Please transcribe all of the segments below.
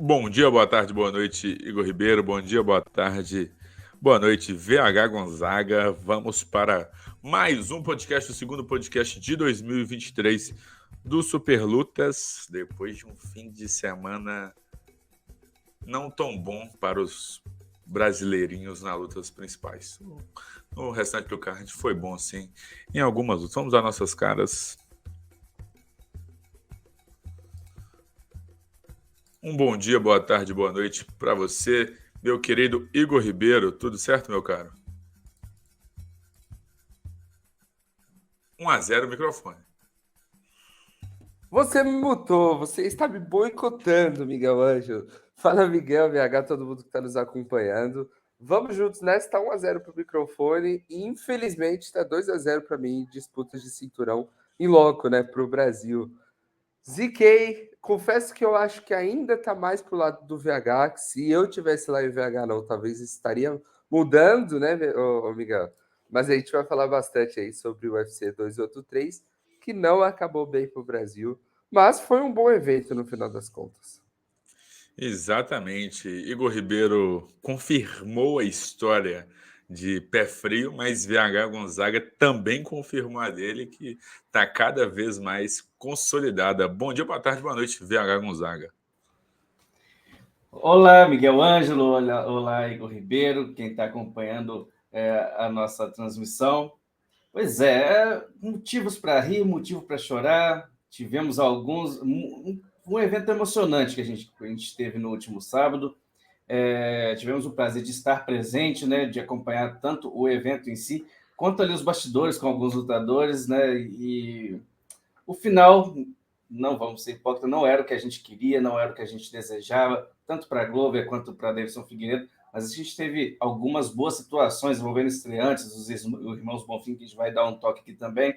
Bom dia, boa tarde, boa noite, Igor Ribeiro. Bom dia, boa tarde, boa noite, VH Gonzaga. Vamos para mais um podcast, o segundo podcast de 2023 do Super Lutas, depois de um fim de semana não tão bom para os brasileirinhos nas lutas principais. No restante do card foi bom, sim, em algumas lutas. Vamos às nossas caras. Um bom dia, boa tarde, boa noite para você, meu querido Igor Ribeiro. Tudo certo, meu caro? 1-0 o microfone. Você me mutou, você está me boicotando, Miguel Ângelo. Fala, Miguel, VH, todo mundo que está nos acompanhando. Vamos juntos nessa, está 1-0 para o microfone e infelizmente está 2-0 para mim, disputas de cinturão em loco, né, para o Brasil. ZK, confesso que eu acho que ainda está mais para o lado do VH, que se eu tivesse lá em VH não, talvez estaria mudando, né, Miguel? Mas a gente vai falar bastante aí sobre o UFC 283, que não acabou bem para o Brasil, mas foi um bom evento no final das contas. Exatamente. Igor Ribeiro confirmou a história de pé frio, mas VH Gonzaga também confirmou a dele, que está cada vez mais consolidada. Bom dia, boa tarde, boa noite, VH Gonzaga. Olá, Miguel Ângelo, olá, Igor Ribeiro, quem está acompanhando a nossa transmissão. Pois é, motivos para rir, motivo para chorar. Tivemos alguns. Um evento emocionante que a gente teve no último sábado. Tivemos o prazer de estar presente, né, de acompanhar tanto o evento em si, quanto ali os bastidores com alguns lutadores, né, e o final, não vamos ser hipócritas, não era o que a gente queria, não era o que a gente desejava, tanto para a Glover quanto para a Davidson Figueiredo, mas a gente teve algumas boas situações envolvendo estreantes, os irmãos Bonfim, que a gente vai dar um toque aqui também.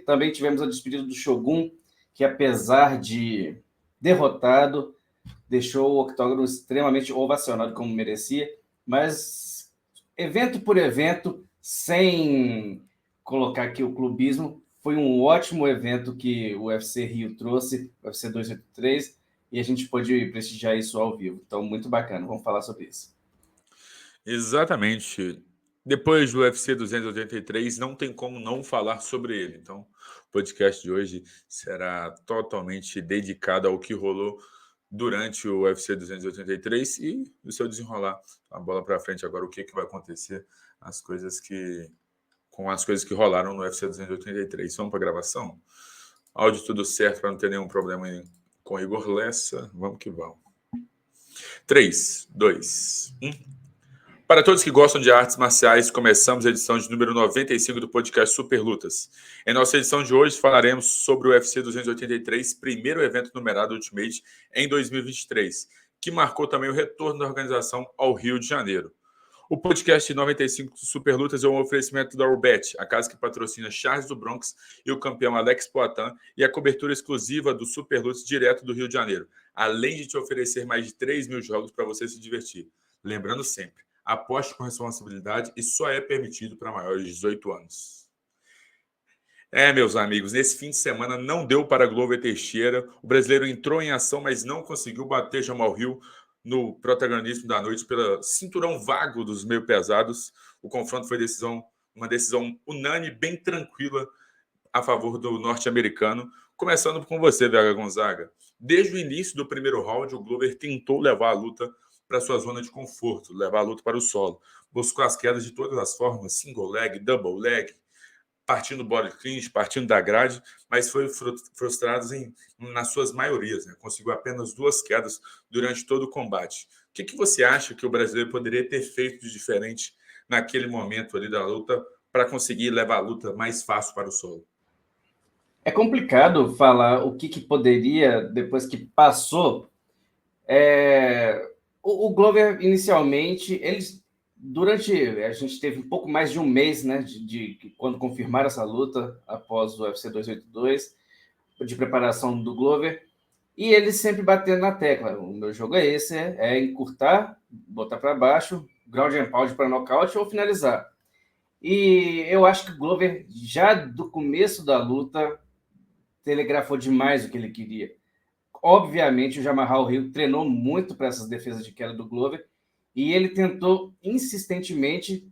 Também tivemos a despedida do Shogun, que apesar de derrotado, deixou o octógono extremamente ovacionado como merecia, mas evento por evento, sem colocar aqui o clubismo, foi um ótimo evento que o UFC Rio trouxe, o UFC 283, e a gente pôde prestigiar isso ao vivo. Então, muito bacana. Vamos falar sobre isso. Exatamente. Depois do UFC 283, não tem como não falar sobre ele. Então, o podcast de hoje será totalmente dedicado ao que rolou durante o UFC 283 e o seu desenrolar a bola para frente agora, o que vai acontecer, as coisas que com as coisas que rolaram no UFC 283. Vamos para a gravação? Áudio tudo certo para não ter nenhum problema com Igor Lessa. Vamos que vamos. 3, 2, 1. Para todos que gostam de artes marciais, começamos a edição de número 95 do podcast Super Lutas. Em nossa edição de hoje, falaremos sobre o UFC 283, primeiro evento numerado Ultimate em 2023, que marcou também o retorno da organização ao Rio de Janeiro. O podcast 95 do Super Lutas é um oferecimento da Urbet, a casa que patrocina Charles do Bronx e o campeão Alex Poitin, e a cobertura exclusiva do Super Lutas direto do Rio de Janeiro, além de te oferecer mais de 3 mil jogos para você se divertir. Lembrando sempre, aposte com responsabilidade e só é permitido para maiores de 18 anos. Meus amigos, nesse fim de semana não deu para Glover Teixeira. O brasileiro entrou em ação, mas não conseguiu bater Jamal Hill no protagonismo da noite pelo cinturão vago dos meio pesados. O confronto foi uma decisão unânime, bem tranquila, a favor do norte-americano. Começando com você, VH Gonzaga. Desde o início do primeiro round, o Glover tentou levar a luta para sua zona de conforto, levar a luta para o solo. Buscou as quedas de todas as formas, single leg, double leg, partindo do body clinch, partindo da grade, mas foi frustrado nas suas maiorias. Né? Conseguiu apenas 2 quedas durante todo o combate. O que você acha que o brasileiro poderia ter feito de diferente naquele momento ali da luta para conseguir levar a luta mais fácil para o solo? É complicado falar o que poderia, depois que passou. O Glover, inicialmente, a gente teve um pouco mais de um mês, né, quando confirmaram essa luta, após o UFC 282, de preparação do Glover, e ele sempre batendo na tecla. O meu jogo é esse, é encurtar, botar para baixo, ground and pound para nocaute ou finalizar. E eu acho que o Glover, já do começo da luta, telegrafou demais o que ele queria. obviamente, o Jamahal Hill treinou muito para essas defesas de queda do Glover e ele tentou insistentemente,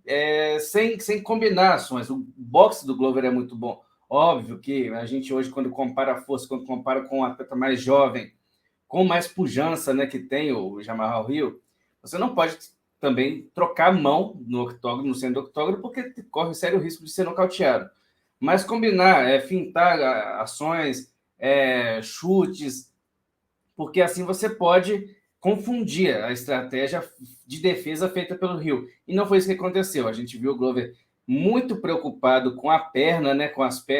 sem combinar ações. O boxe do Glover é muito bom. Óbvio que a gente hoje, quando compara a força, quando compara com um atleta mais jovem, com mais pujança, né, que tem o Jamahal Hill, você não pode também trocar a mão no octógono, no centro do octógono, porque corre o sério risco de ser nocauteado. Mas combinar, fintar ações, chutes, porque assim você pode confundir a estratégia de defesa feita pelo Hill. E não foi isso que aconteceu. A gente viu o Glover muito preocupado com a perna, né,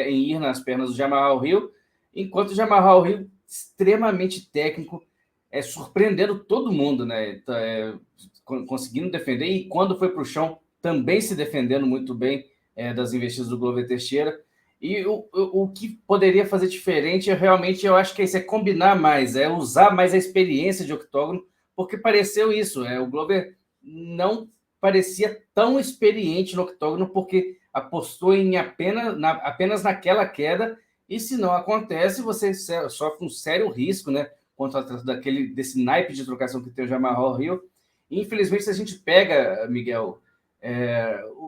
em ir nas pernas do Jamahal Hill, enquanto o Jamahal Hill, extremamente técnico, surpreendendo todo mundo, né, conseguindo defender, e quando foi para o chão, também se defendendo muito bem das investidas do Glover Teixeira. E o que poderia fazer diferente, realmente, eu acho que é isso, é combinar mais, é usar mais a experiência de octógono, porque pareceu isso, o Glover não parecia tão experiente no octógono, porque apostou em apenas naquela queda, e se não acontece, você sofre um sério risco, né, contra desse naipe de trocação que tem o Jamahal Hill. E, infelizmente, se a gente pega, Miguel,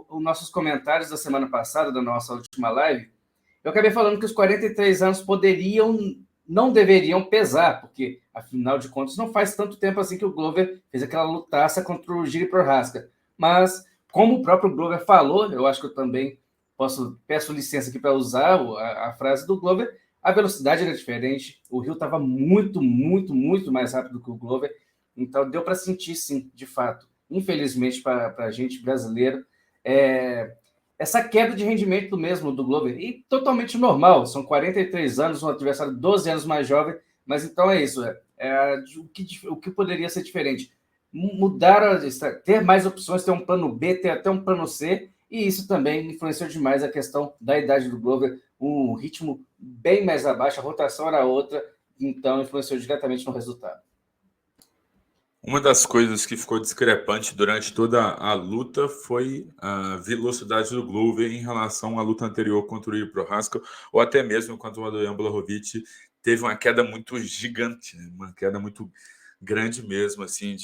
os nossos comentários da semana passada, da nossa última live, eu acabei falando que os 43 anos não deveriam pesar, porque, afinal de contas, não faz tanto tempo assim que o Glover fez aquela lutaça contra o Jiri Prochazka. Mas, como o próprio Glover falou, eu acho que eu também peço licença aqui para usar a frase do Glover, a velocidade era diferente, o Hill estava muito, muito, muito mais rápido que o Glover, então deu para sentir, sim, de fato. Infelizmente, para a gente brasileiro, essa queda de rendimento mesmo do Glover, e totalmente normal, são 43 anos, um adversário 12 anos mais jovem, mas então é isso, o que poderia ser diferente? Mudar, ter mais opções, ter um plano B, ter até um plano C, e isso também influenciou demais a questão da idade do Glover, um ritmo bem mais abaixo, a rotação era outra, então influenciou diretamente no resultado. Uma das coisas que ficou discrepante durante toda a luta foi a velocidade do Glover em relação à luta anterior contra o Jiri Prochazka, ou até mesmo contra o Adrian Blachowicz. Teve uma queda muito gigante, né? Uma queda muito grande mesmo, assim,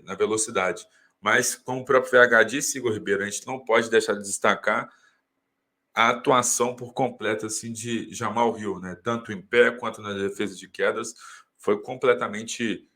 na velocidade. Mas, como o próprio VH disse, Igor Ribeiro, a gente não pode deixar de destacar a atuação por completa, assim, de Jamahal Hill, né? Tanto em pé quanto na defesa de quedas. Foi completamente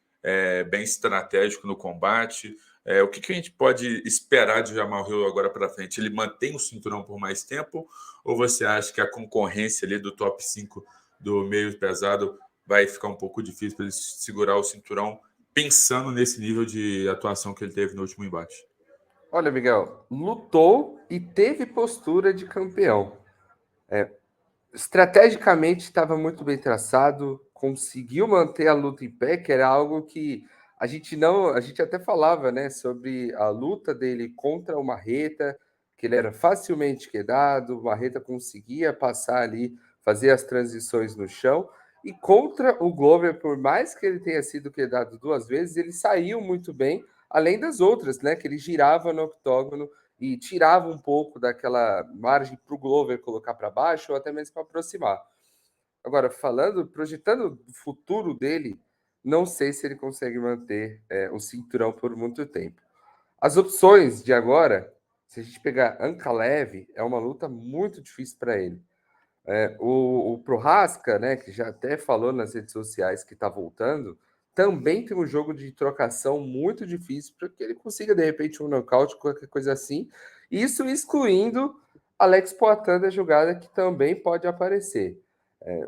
bem estratégico no combate. O que a gente pode esperar de Jamahal Hill agora para frente? Ele mantém o cinturão por mais tempo? Ou você acha que a concorrência ali do top 5 do meio pesado vai ficar um pouco difícil para ele segurar o cinturão, pensando nesse nível de atuação que ele teve no último embate? Olha, Miguel, lutou e teve postura de campeão. Estrategicamente estava muito bem traçado, conseguiu manter a luta em pé, que era algo que a gente até falava, né, sobre a luta dele contra o Marreta, que ele era facilmente quedado, o Marreta conseguia passar ali, fazer as transições no chão, e contra o Glover, por mais que ele tenha sido quedado 2 vezes, ele saiu muito bem, além das outras, né, que ele girava no octógono e tirava um pouco daquela margem para o Glover colocar para baixo ou até mesmo para aproximar. Agora, projetando o futuro dele, não sei se ele consegue manter o cinturão por muito tempo. As opções de agora, se a gente pegar Ankalaev, é uma luta muito difícil para ele. O Prochazka, né, que já até falou nas redes sociais que está voltando, também tem um jogo de trocação muito difícil para que ele consiga, de repente, um nocaute, qualquer coisa assim. Isso excluindo Alex Poatan da jogada, que também pode aparecer.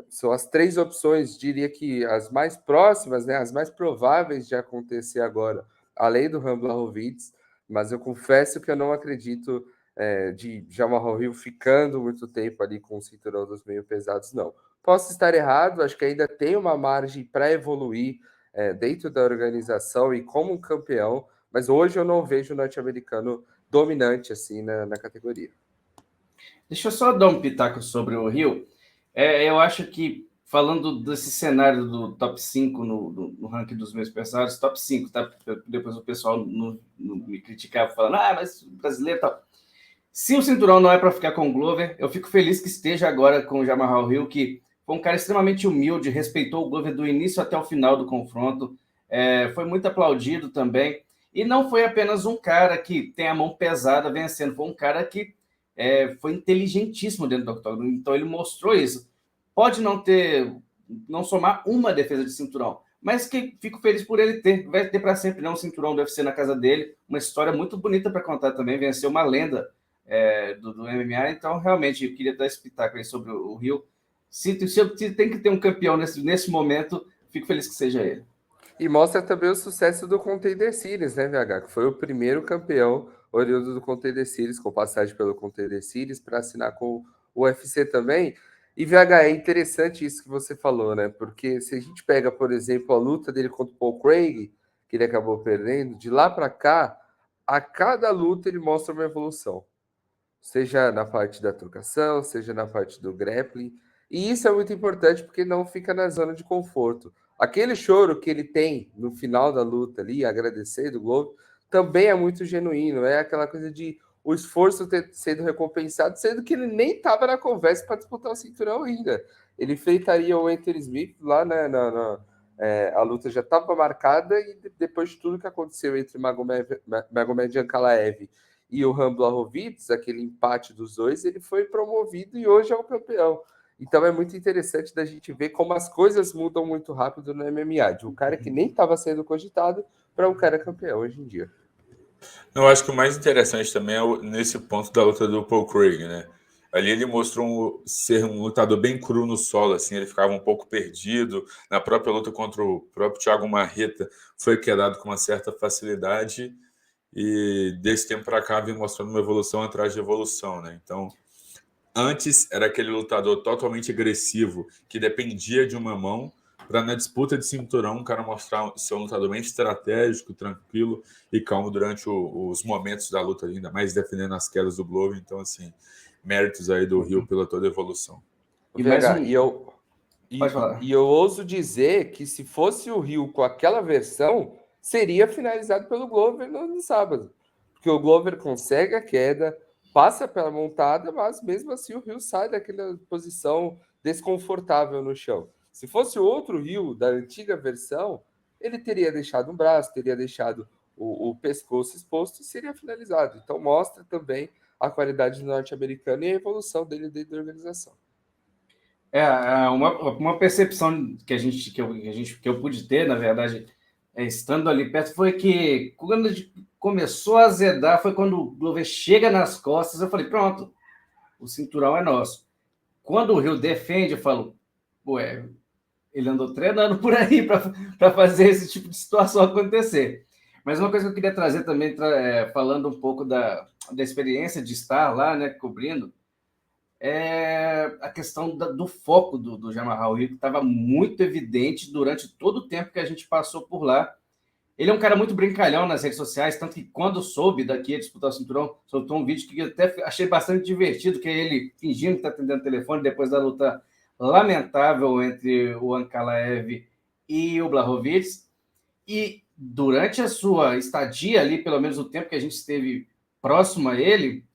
São as 3 opções, diria que as mais próximas, né, as mais prováveis de acontecer agora, além do Blachowicz, mas eu confesso que eu não acredito de Jamahal Hill ficando muito tempo ali com o cinturão dos meio pesados, não. Posso estar errado, acho que ainda tem uma margem para evoluir dentro da organização e como um campeão, mas hoje eu não vejo o norte-americano dominante assim na categoria. Deixa eu só dar um pitaco sobre o Hill. Eu acho que, falando desse cenário do top 5 no ranking dos meus pesados, top 5, tá? Depois o pessoal não me criticava falando, mas brasileiro e tal. Se o cinturão não é para ficar com o Glover, eu fico feliz que esteja agora com o Jamahal Hill, que Foi um cara extremamente humilde, respeitou o Glover do início até o final do confronto, foi muito aplaudido também. E não foi apenas um cara que tem a mão pesada vencendo, foi um cara que foi inteligentíssimo dentro do octógono. Então ele mostrou isso. Pode não somar uma defesa de cinturão, mas que fico feliz por ele ter. Vai ter para sempre um cinturão do UFC na casa dele. Uma história muito bonita para contar também. Venceu uma lenda do MMA. Então, realmente, eu queria dar esse pitaco aí sobre o Rio. Se tem que ter um campeão nesse momento, fico feliz que seja ele. E mostra também o sucesso do Contender Series, né, VH? Que foi o primeiro campeão oriundo do Contender Series, com passagem pelo Contender Series, para assinar com o UFC também. E, VH, é interessante isso que você falou, né? Porque se a gente pega, por exemplo, a luta dele contra o Paul Craig, que ele acabou perdendo, de lá para cá, a cada luta ele mostra uma evolução. Seja na parte da trocação, seja na parte do grappling. E isso é muito importante porque não fica na zona de conforto. Aquele choro que ele tem no final da luta ali, agradecer do Globo, também é muito genuíno. É aquela coisa de o esforço ter sido recompensado, sendo que ele nem estava na conversa para disputar o cinturão ainda. Ele enfrentaria o Anthony Smith lá a luta já estava marcada e depois de tudo que aconteceu entre Magomed Ankalaev e o Jan Blachowicz, aquele empate dos dois, ele foi promovido e hoje é o campeão. Então é muito interessante da gente ver como as coisas mudam muito rápido no MMA, de um cara que nem estava sendo cogitado para um cara campeão hoje em dia. Eu acho que o mais interessante também é nesse ponto da luta do Paul Craig, né? Ali ele mostrou ser um lutador bem cru no solo, assim, ele ficava um pouco perdido. Na própria luta contra o próprio Thiago Marreta, foi quedado com uma certa facilidade. E desse tempo para cá vem mostrando uma evolução atrás de evolução, né? Então, antes era aquele lutador totalmente agressivo, que dependia de uma mão, para na disputa de cinturão o cara mostrar ser um lutador bem estratégico, tranquilo e calmo durante os momentos da luta, ainda mais defendendo as quedas do Glover. Então, assim, méritos aí do Rio pela toda a evolução. E mais VH, um... Pode falar. E eu ouso dizer que se fosse o Rio com aquela versão, seria finalizado pelo Glover no sábado. Porque o Glover consegue a queda, passa pela montada, mas mesmo assim o Rio sai daquela posição desconfortável no chão. Se fosse outro Rio da antiga versão, ele teria deixado um braço, teria deixado o pescoço exposto e seria finalizado. Então mostra também a qualidade do norte-americano e a evolução dele dentro da organização. Uma percepção que eu pude ter, na verdade, estando ali perto, foi que quando a gente começou a azedar, foi quando o Glover chega nas costas, eu falei, pronto, o cinturão é nosso. Quando o Rio defende, eu falo, ué, ele andou treinando por aí para fazer esse tipo de situação acontecer. Mas uma coisa que eu queria trazer também, falando um pouco da experiência de estar lá, né, cobrindo, é a questão do foco do Jamahal Hill, que estava muito evidente durante todo o tempo que a gente passou por lá. Ele é um cara muito brincalhão nas redes sociais, tanto que quando soube daqui a disputar o cinturão, soltou um vídeo que eu até achei bastante divertido, que é ele fingindo que está atendendo o telefone depois da luta lamentável entre o Ankalaev e o Blachowicz. E durante a sua estadia ali, pelo menos o tempo que a gente esteve próximo a ele,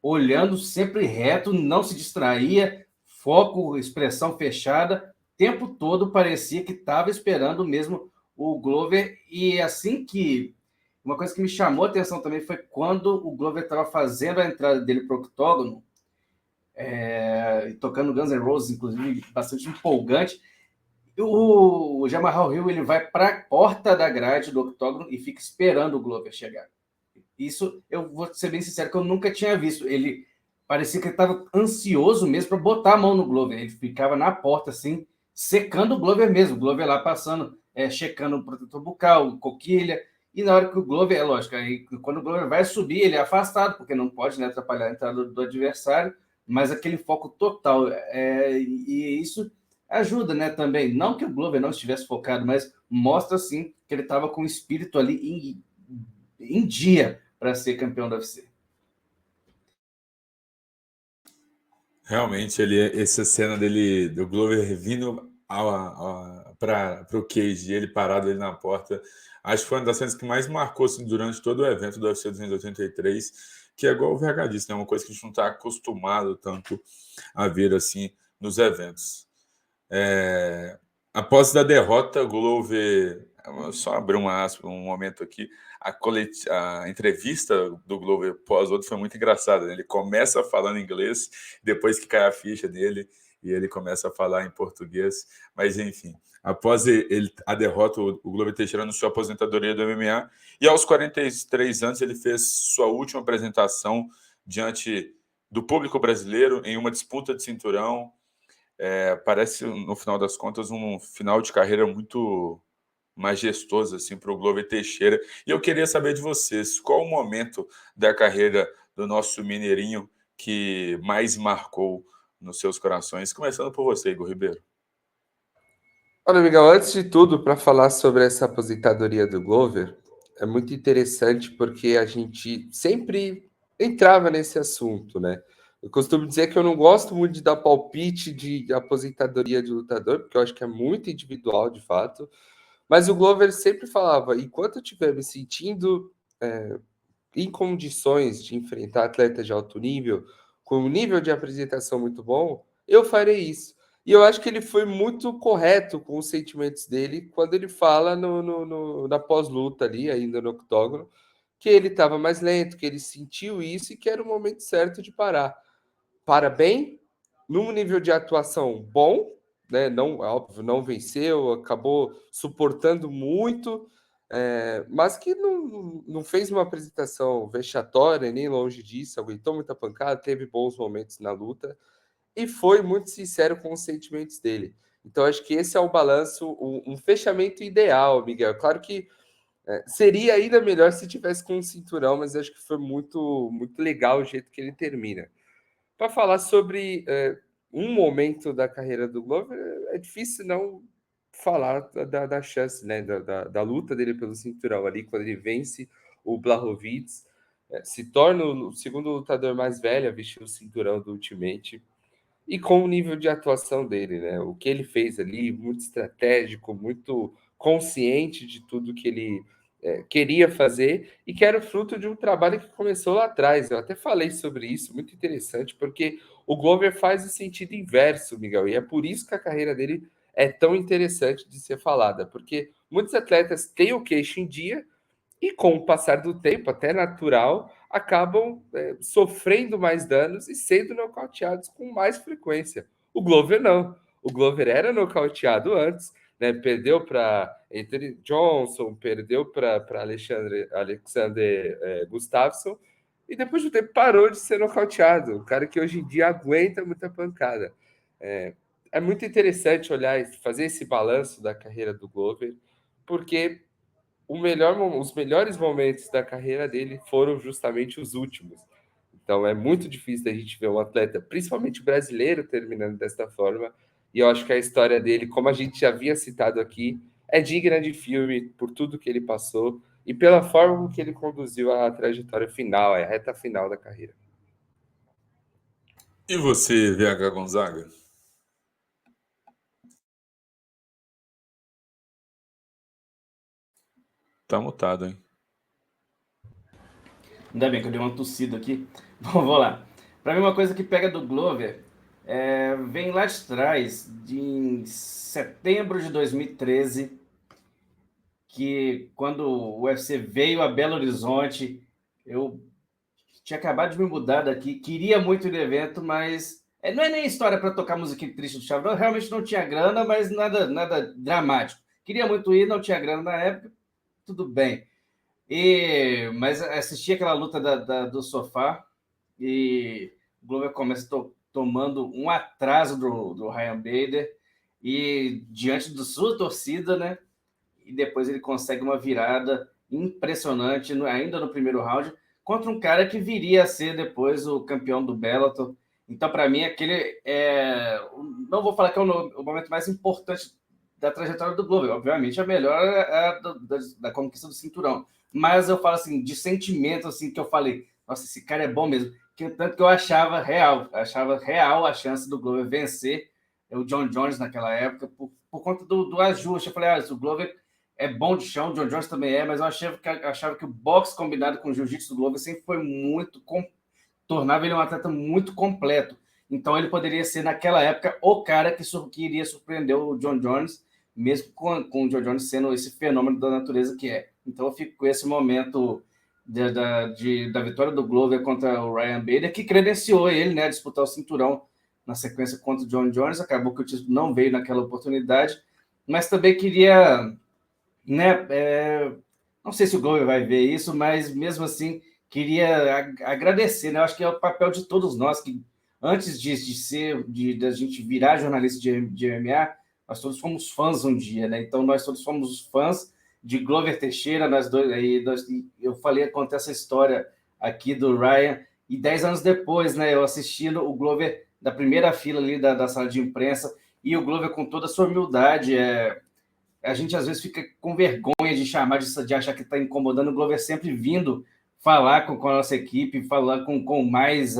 olhando sempre reto, não se distraía, foco, expressão fechada, o tempo todo parecia que estava esperando mesmo o Glover. E assim que... Uma coisa que me chamou a atenção também foi quando o Glover estava fazendo a entrada dele para o octógono, tocando Guns N' Roses, inclusive, bastante empolgante. O Jamahal Hill ele vai para a porta da grade do octógono e fica esperando o Glover chegar. Isso, eu vou ser bem sincero, que eu nunca tinha visto. Ele parecia que ele estava ansioso mesmo para botar a mão no Glover. Ele ficava na porta, assim, secando o Glover mesmo. O Glover lá passando, checando o protetor bucal, coquilha. E na hora que o Glover, é lógico, aí, quando o Glover vai subir, ele é afastado, porque não pode, né, atrapalhar a entrada do adversário, mas aquele foco total. E isso ajuda, né, também. Não que o Glover não estivesse focado, mas mostra, sim, que ele estava com o espírito ali em dia para ser campeão da UFC. Realmente, essa cena dele, do Glover vindo para o cage, ele parado ali na porta, acho que foi uma das cenas que mais marcou assim, durante todo o evento do UFC 283, que é igual o VH disse, né? Uma coisa que a gente não está acostumado tanto a ver assim nos eventos. Após a derrota, Glover, só abrir uma aspa, um momento aqui, a entrevista do Glover pós-outro foi muito engraçada, né? Ele começa falando inglês, depois que cai a ficha dele, e ele começa a falar em português, mas enfim, após a derrota, o Glover Teixeira anunciou a aposentadoria do MMA, e aos 43 anos ele fez sua última apresentação diante do público brasileiro em uma disputa de cinturão. Parece, no final das contas, um final de carreira muito majestoso assim, para o Glover Teixeira. E eu queria saber de vocês, qual o momento da carreira do nosso mineirinho que mais marcou nos seus corações? Começando por você, Igor Ribeiro. Olha, Miguel, antes de tudo, para falar sobre essa aposentadoria do Glover, é muito interessante porque a gente sempre entrava nesse assunto, né? Eu costumo dizer que eu não gosto muito de dar palpite de aposentadoria de lutador, porque eu acho que é muito individual, de fato. Mas o Glover sempre falava: enquanto eu estiver me sentindo em condições de enfrentar atletas de alto nível, com um nível de apresentação muito bom, eu farei isso. E eu acho que ele foi muito correto com os sentimentos dele quando ele fala na pós-luta ali, ainda no octógono, que ele estava mais lento, que ele sentiu isso e que era o momento certo de parar. Para bem, num nível de atuação bom, né? Não, óbvio, não venceu, acabou suportando muito, mas que não fez uma apresentação vexatória, nem longe disso, aguentou muita pancada, teve bons momentos na luta e foi muito sincero com os sentimentos dele. Então, acho que esse é o balanço, um fechamento ideal, Miguel. Claro que seria ainda melhor se tivesse com um cinturão, mas acho que foi muito, muito legal o jeito que ele termina. Para falar sobre um momento da carreira do Glover, é difícil não falar da chance, né? Da luta dele pelo cinturão ali, quando ele vence o Blachowicz, se torna o segundo lutador mais velho a vestir o cinturão do Ultimate, e com o nível de atuação dele, né? O que ele fez ali, muito estratégico, muito consciente de tudo que ele queria fazer e que era fruto de um trabalho que começou lá atrás. Eu até falei sobre isso, muito interessante, porque o Glover faz o sentido inverso, Miguel, e é por isso que a carreira dele é tão interessante de ser falada, porque muitos atletas têm o queixo em dia, e com o passar do tempo, até natural, acabam sofrendo mais danos e sendo nocauteados com mais frequência. O Glover não. O Glover era nocauteado antes, né? Perdeu para Anthony Johnson, perdeu para Alexander Gustafsson, e depois de um tempo parou de ser nocauteado. Um cara que hoje em dia aguenta muita pancada. É muito interessante olhar e fazer esse balanço da carreira do Glover, porque os melhores momentos da carreira dele foram justamente os últimos. Então é muito difícil da gente ver um atleta, principalmente brasileiro, terminando desta forma. E eu acho que a história dele, como a gente já havia citado aqui, é digna de filme por tudo que ele passou e pela forma que ele conduziu a trajetória final, a reta final da carreira. E você, VH Gonzaga? Tá mutado, hein? Ainda bem que eu dei uma tossida aqui. Bom, vamos lá. Para mim, uma coisa que pega do Glover vem lá de trás, em setembro de 2013, que quando o UFC veio a Belo Horizonte, eu tinha acabado de me mudar daqui, queria muito ir no evento, mas não é nem história para tocar música triste do Chavão, realmente não tinha grana, mas nada dramático. Queria muito ir, não tinha grana na época, tudo bem. Mas assisti aquela luta do sofá e o Glover começa tomando um atraso do Ryan Bader e diante da sua torcida, né? E depois ele consegue uma virada impressionante, ainda no primeiro round, contra um cara que viria a ser depois o campeão do Bellator. Então, para mim, aquele não vou falar que é o momento mais importante da trajetória do Glover. Obviamente, a melhor é da conquista do cinturão. Mas eu falo assim, de sentimento, assim, que eu falei, nossa, esse cara é bom mesmo. Tanto que eu achava real a chance do Glover vencer o John Jones naquela época, por conta do ajuste. Eu falei, o Glover é bom de chão, o John Jones também mas eu achava que o boxe combinado com o jiu-jitsu do Glover sempre foi tornava ele um atleta muito completo. Então ele poderia ser, naquela época, o cara que iria surpreender o John Jones, mesmo com o John Jones sendo esse fenômeno da natureza que é. Então eu fico com esse momento da vitória do Glover contra o Ryan Bader, que credenciou ele, né, a disputar o cinturão na sequência contra o John Jones. Acabou que o título não veio naquela oportunidade, mas também queria, né, não sei se o Glover vai ver isso, mas mesmo assim queria agradecer, né? Eu acho que é o papel de todos nós que antes da gente virar jornalista de MMA, nós todos fomos fãs um dia, né? Então nós todos fomos fãs de Glover Teixeira, nós dois aí, eu falei contar essa história aqui do Ryan, e 10 anos depois, né, eu assistindo o Glover da primeira fila ali da sala de imprensa, e o Glover com toda a sua humildade, a gente às vezes fica com vergonha de chamar, de achar que está incomodando. O Glover sempre vindo falar com a nossa equipe, falar com mais,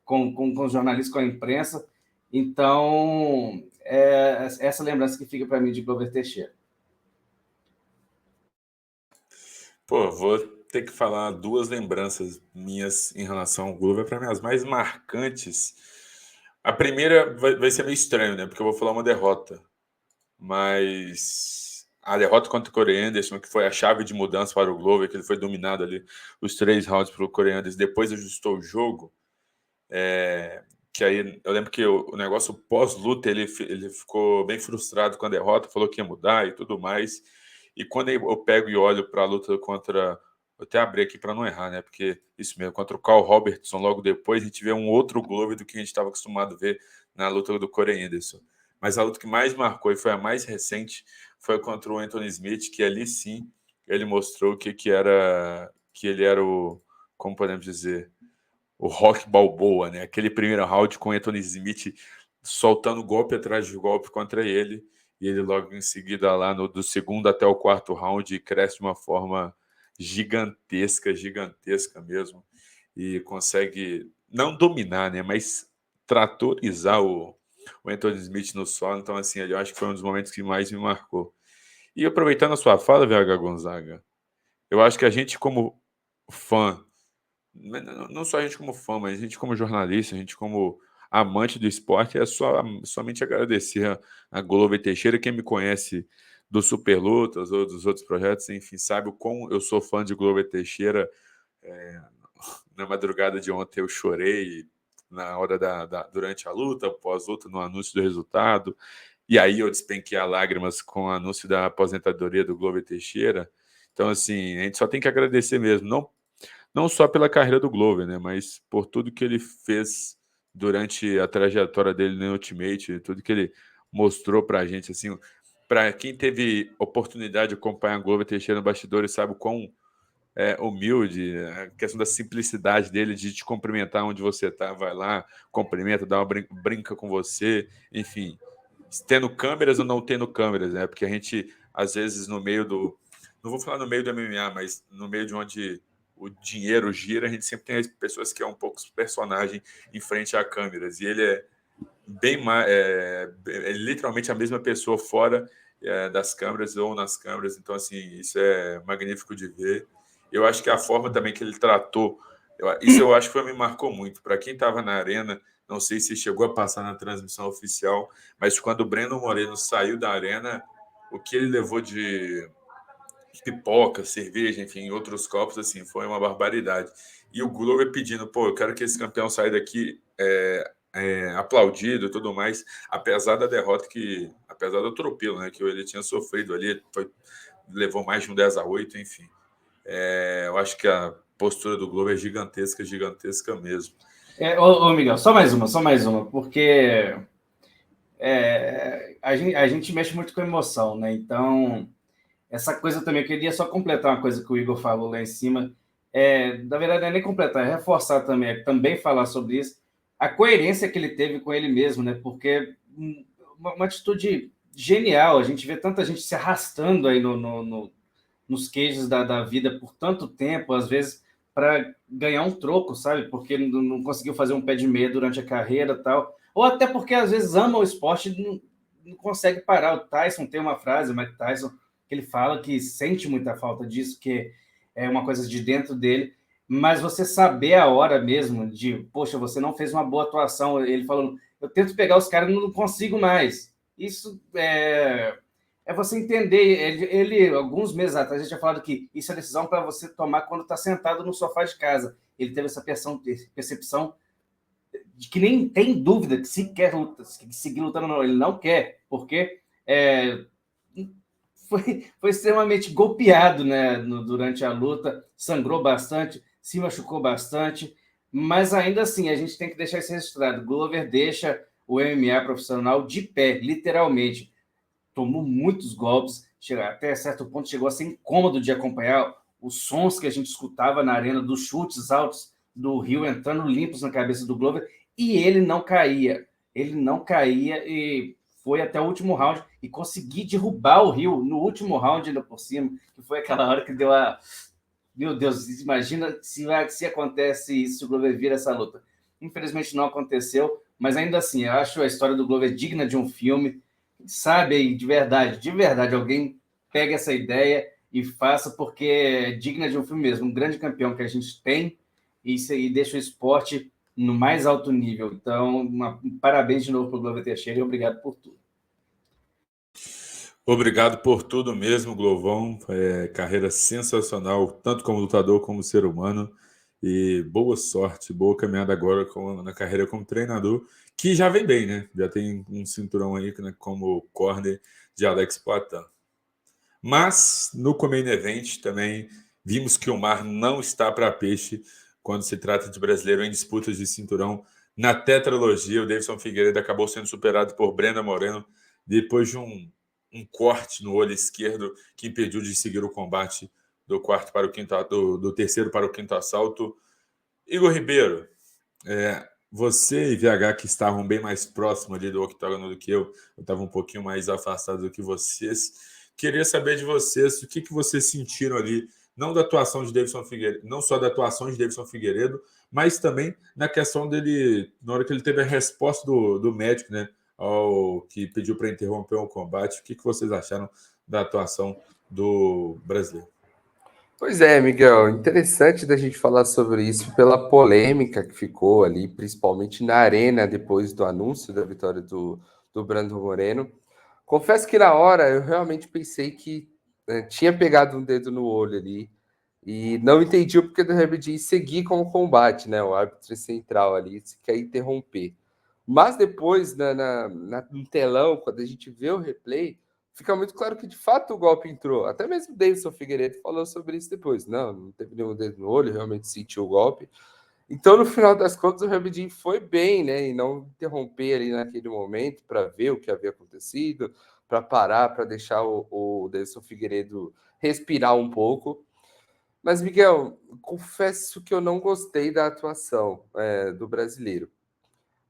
com os jornalistas, com a imprensa. Então, essa lembrança que fica para mim de Glover Teixeira. Pô, vou ter que falar duas lembranças minhas em relação ao Glover, para mim, as mais marcantes. A primeira vai ser meio estranho, né? Porque eu vou falar uma derrota. Mas a derrota contra o Corey Anderson, que foi a chave de mudança para o Glover, que ele foi dominado ali os 3 rounds pelo Corey Anderson, depois ajustou o jogo. Que aí eu lembro que o negócio pós-luta ele ficou bem frustrado com a derrota, falou que ia mudar e tudo mais. E quando eu pego e olho para a luta contra. Eu até abri aqui para não errar, né? Porque isso mesmo, contra o Carl Robertson, logo depois, a gente vê um outro Glover do que a gente estava acostumado a ver na luta do Corey Anderson. Mas a luta que mais marcou e foi a mais recente foi contra o Anthony Smith, que ali sim ele mostrou que ele era o, como podemos dizer, o Rock Balboa, né? Aquele primeiro round com o Anthony Smith soltando golpe atrás de golpe contra ele, e ele logo em seguida lá do segundo até o quarto round cresce de uma forma gigantesca mesmo, e consegue não dominar, né? Mas tratorizar o Anthony Smith no solo. Então, assim, eu acho que foi um dos momentos que mais me marcou. E aproveitando a sua fala, VH Gonzaga, eu acho que a gente como fã, não só a gente como fã, mas a gente como jornalista, a gente como amante do esporte, somente agradecer a Glover Teixeira. Quem me conhece do Superlutas ou dos outros projetos, enfim, sabe o quão eu sou fã de Glover Teixeira. Na madrugada de ontem eu chorei na hora durante a luta, pós-luta, no anúncio do resultado, e aí eu despenquei a lágrimas com o anúncio da aposentadoria do Glover Teixeira. Então, assim, a gente só tem que agradecer mesmo, não só pela carreira do Glover, né, mas por tudo que ele fez durante a trajetória dele no Ultimate, tudo que ele mostrou pra gente, assim, para quem teve oportunidade de acompanhar o Glover Teixeira no bastidores, sabe o quão humilde, a questão da simplicidade dele de te cumprimentar onde você tá, vai lá, cumprimenta, dá uma brinca com você, enfim, tendo câmeras ou não tendo câmeras, né? Porque a gente, às vezes, no meio não vou falar no meio do MMA, mas no meio de onde o dinheiro gira, a gente sempre tem as pessoas que é um pouco personagem em frente a câmeras, e ele é bem mais, é literalmente a mesma pessoa fora das câmeras ou nas câmeras. Então, assim, isso é magnífico de ver. Eu acho que a forma também que ele tratou, isso eu acho que me marcou muito. Para quem estava na arena, não sei se chegou a passar na transmissão oficial, mas quando o Breno Moreno saiu da arena, o que ele levou de pipoca, cerveja, enfim, outros copos, assim, foi uma barbaridade. E o Glover pedindo, pô, eu quero que esse campeão saia daqui aplaudido e tudo mais, apesar da derrota apesar do atropelo, né, que ele tinha sofrido ali, levou mais de um 10-8, enfim. Eu acho que a postura do Glover é gigantesca mesmo. Miguel, só mais uma, porque a gente mexe muito com emoção, né? Então, essa coisa também, eu queria só completar uma coisa que o Igor falou lá em cima. Na verdade, não é nem completar, é reforçar também falar sobre isso. A coerência que ele teve com ele mesmo, né? Porque uma atitude genial. A gente vê tanta gente se arrastando aí nos cages da vida por tanto tempo, às vezes para ganhar um troco, sabe? Porque não conseguiu fazer um pé de meia durante a carreira e tal. Ou até porque às vezes ama o esporte e não consegue parar. O Tyson tem uma frase, o Mike Tyson, que ele fala que sente muita falta disso, que é uma coisa de dentro dele. mas você saber a hora mesmo de, poxa, você não fez uma boa atuação, ele falando, eu tento pegar os caras e não consigo mais. Isso é você entender. Ele, alguns meses atrás, já tinha falado que isso é decisão para você tomar quando está sentado no sofá de casa. Ele teve essa percepção de que nem tem dúvida que se quer seguir lutando, não. Ele não quer, porque foi extremamente golpeado, né, durante a luta, sangrou bastante, se machucou bastante, mas ainda assim a gente tem que deixar isso registrado. Glover deixa o MMA profissional de pé, literalmente. Tomou muitos golpes, até certo ponto chegou a ser incômodo de acompanhar os sons que a gente escutava na arena, dos chutes altos do Rio entrando limpos na cabeça do Glover, e ele não caía e foi até o último round e consegui derrubar o Rio no último round ainda por cima, que foi aquela hora que deu a... Meu Deus, imagina se acontece isso, se o Glover vira essa luta. Infelizmente não aconteceu, mas ainda assim, eu acho a história do Glover digna de um filme. Sabe aí, de verdade, alguém pega essa ideia e faça, porque é digna de um filme mesmo. Um grande campeão que a gente tem e deixa o esporte no mais alto nível. Então, parabéns de novo para o Glover Teixeira e obrigado por tudo. Obrigado por tudo mesmo, Glovão. Carreira sensacional, tanto como lutador como ser humano. E boa sorte, boa caminhada agora na carreira como treinador, que já vem bem, né? Já tem um cinturão aí, né, como corner de Alex Poitin. Mas no Main Event também vimos que o mar não está para peixe quando se trata de brasileiro em disputas de cinturão. Na tetralogia, o Davidson Figueiredo acabou sendo superado por Brenda Moreno depois de um corte no olho esquerdo que impediu de seguir o combate do terceiro para o quinto assalto. Igor Ribeiro, você e VH, que estavam bem mais próximos ali do octógono do que eu estava um pouquinho mais afastado do que vocês, queria saber de vocês o que vocês sentiram ali, não da atuação de Davidson Figueiredo, não só da atuação de Davidson Figueiredo, mas também na questão dele, na hora que ele teve a resposta do médico, né, ao que pediu para interromper o combate. O que vocês acharam da atuação do brasileiro? Pois é, Miguel, interessante da gente falar sobre isso pela polêmica que ficou ali, principalmente na arena depois do anúncio da vitória do Brandon Moreno. Confesso que na hora eu realmente pensei que tinha pegado um dedo no olho ali e não entendi o porquê do RBD seguir com o combate, né? O árbitro central ali se quer interromper. Mas depois, no telão, quando a gente vê o replay, fica muito claro que de fato o golpe entrou. Até mesmo o Davidson Figueiredo falou sobre isso depois. Não teve nenhum dedo no olho, realmente sentiu o golpe. Então, no final das contas, o Rabidin foi bem, né? E não interromper ali naquele momento para ver o que havia acontecido, para parar, para deixar o Davidson Figueiredo respirar um pouco. Mas, Miguel, confesso que eu não gostei da atuação do brasileiro.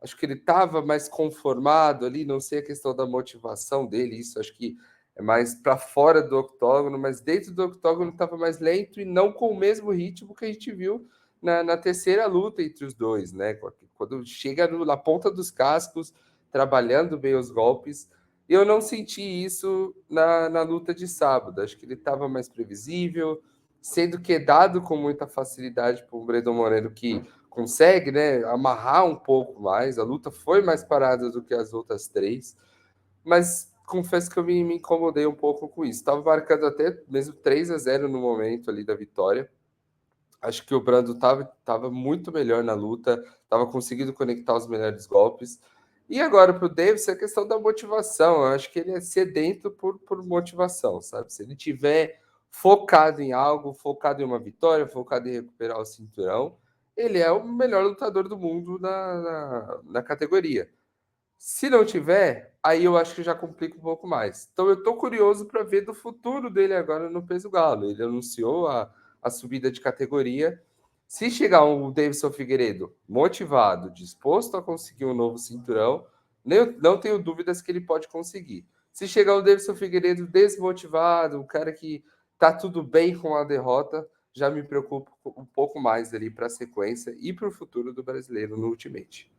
Acho que ele estava mais conformado ali, não sei a questão da motivação dele, isso acho que é mais para fora do octógono, mas dentro do octógono estava mais lento e não com o mesmo ritmo que a gente viu na terceira luta entre os dois, né? Quando chega na ponta dos cascos, trabalhando bem os golpes. Eu não senti isso na luta de sábado. Acho que ele estava mais previsível, sendo quedado com muita facilidade por um Brandon Moreno que consegue, né, amarrar um pouco mais. A luta foi mais parada do que as outras três, mas confesso que eu me incomodei um pouco com isso. Estava marcando até mesmo 3-0 no momento ali da vitória. Acho que o Brando estava muito melhor na luta, estava conseguindo conectar os melhores golpes. E agora para o Davis é a questão da motivação. Eu acho que ele é sedento por motivação, sabe? Se ele tiver focado em algo, focado em uma vitória, focado em recuperar o cinturão, ele é o melhor lutador do mundo na categoria. Se não tiver, aí eu acho que já complica um pouco mais. Então eu tô curioso para ver do futuro dele agora no peso galo. Ele anunciou a subida de categoria. Se chegar um Davidson Figueiredo motivado, disposto a conseguir um novo cinturão, não tenho dúvidas que ele pode conseguir. Se chegar o Davidson Figueiredo desmotivado, um cara que tá tudo bem com a derrota, já me preocupo um pouco mais ali para a sequência e para o futuro do brasileiro no Ultimate.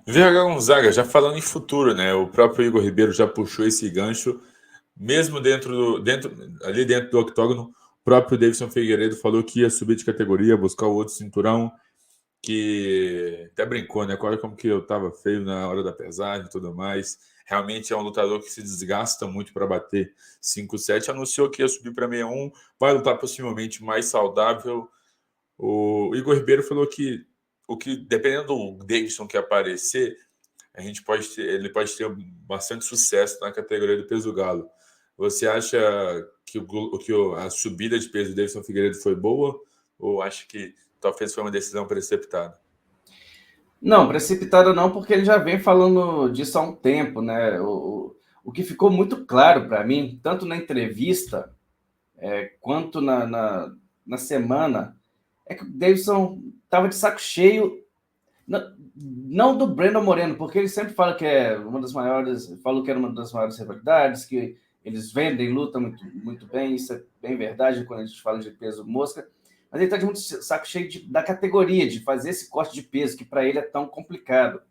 VH Gonzaga, já falando em futuro, né? O próprio Igor Ribeiro já puxou esse gancho, mesmo ali dentro do octógono, próprio Davidson Figueiredo falou que ia subir de categoria, buscar o outro cinturão, que até brincou, né? Olha como que eu tava feio na hora da pesagem e tudo mais. Realmente é um lutador que se desgasta muito para bater 5-7. Anunciou que ia subir para 61, vai lutar possivelmente mais saudável. O Igor Ribeiro falou que dependendo do Davidson que aparecer, ele pode ter bastante sucesso na categoria do peso galo. Você acha que a subida de peso do Davidson Figueiredo foi boa ou acha que talvez foi uma decisão precipitada? Não, precipitada não, porque ele já vem falando disso há um tempo, né? O que ficou muito claro para mim, tanto na entrevista quanto na semana, é que o Davidson estava de saco cheio, não do Brandon Moreno, porque ele sempre fala que é uma das maiores, falou que era uma das maiores rivalidades, que eles vendem, lutam muito, muito bem, isso é bem verdade quando a gente fala de peso mosca, mas ele está de muito saco cheio da categoria, de fazer esse corte de peso, que para ele é tão complicado.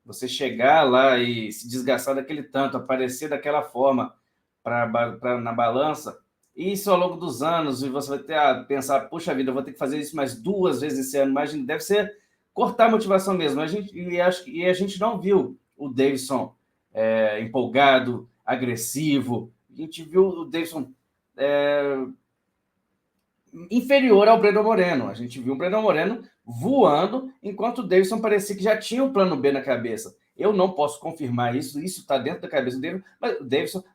Você chegar lá e se desgastar daquele tanto, aparecer daquela forma na balança, e isso ao longo dos anos, e você vai ter pensar, puxa vida, eu vou ter que fazer isso mais 2 vezes esse ano, imagina, deve ser cortar a motivação mesmo. A gente não viu o Davidson empolgado, agressivo. A gente viu o Davidson inferior ao Brandon Moreno. A gente viu o Brandon Moreno voando, enquanto o Davidson parecia que já tinha um plano B na cabeça. Eu não posso confirmar isso está dentro da cabeça dele,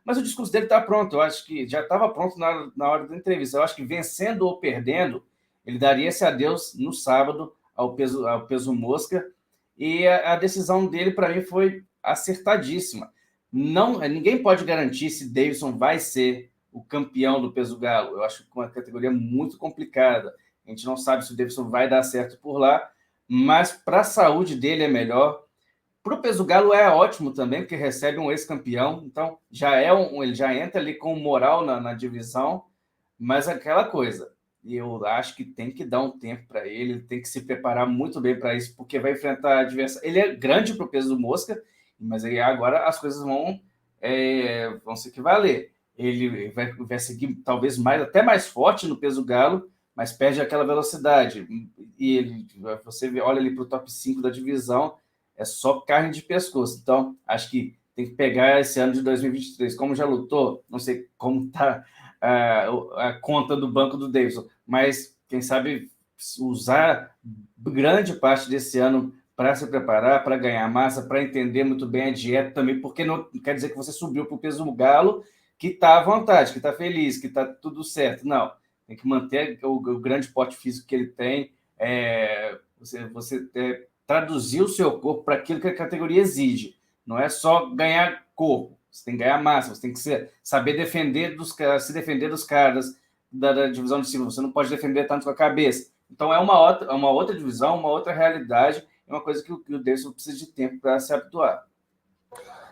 mas o discurso dele está pronto. Eu acho que já estava pronto na hora da entrevista. Eu acho que vencendo ou perdendo, ele daria esse adeus no sábado ao peso mosca, e a decisão dele, para mim, foi acertadíssima. Ninguém pode garantir se Davidson vai ser o campeão do peso galo. Eu acho que uma categoria muito complicada. A gente não sabe se o Davidson vai dar certo por lá, mas para a saúde dele é melhor. Para o peso galo é ótimo também, porque recebe um ex-campeão, então ele já entra ali com moral na divisão, mas aquela coisa, eu acho que tem que dar um tempo para ele tem que se preparar muito bem para isso, porque vai enfrentar adversário. Ele é grande para o peso mosca, mas aí agora as coisas vão se equivaler. Ele vai seguir talvez até mais forte no peso galo, mas perde aquela velocidade. E você olha ali para o top 5 da divisão, é só carne de pescoço. Então, acho que tem que pegar esse ano de 2023. Como já lutou, não sei como está a conta do banco do Davidson, mas quem sabe usar grande parte desse ano para se preparar, para ganhar massa, para entender muito bem a dieta também, porque não quer dizer que você subiu para o peso do galo, que está à vontade, que está feliz, que está tudo certo. Não, tem que manter o grande porte físico que ele tem, você traduzir o seu corpo para aquilo que a categoria exige. Não é só ganhar corpo, você tem que ganhar massa, você tem que saber se defender dos caras da divisão de cima. Você não pode defender tanto com a cabeça. Então é uma outra divisão, uma outra realidade, é uma coisa que o Davidson precisa de tempo para se habituar.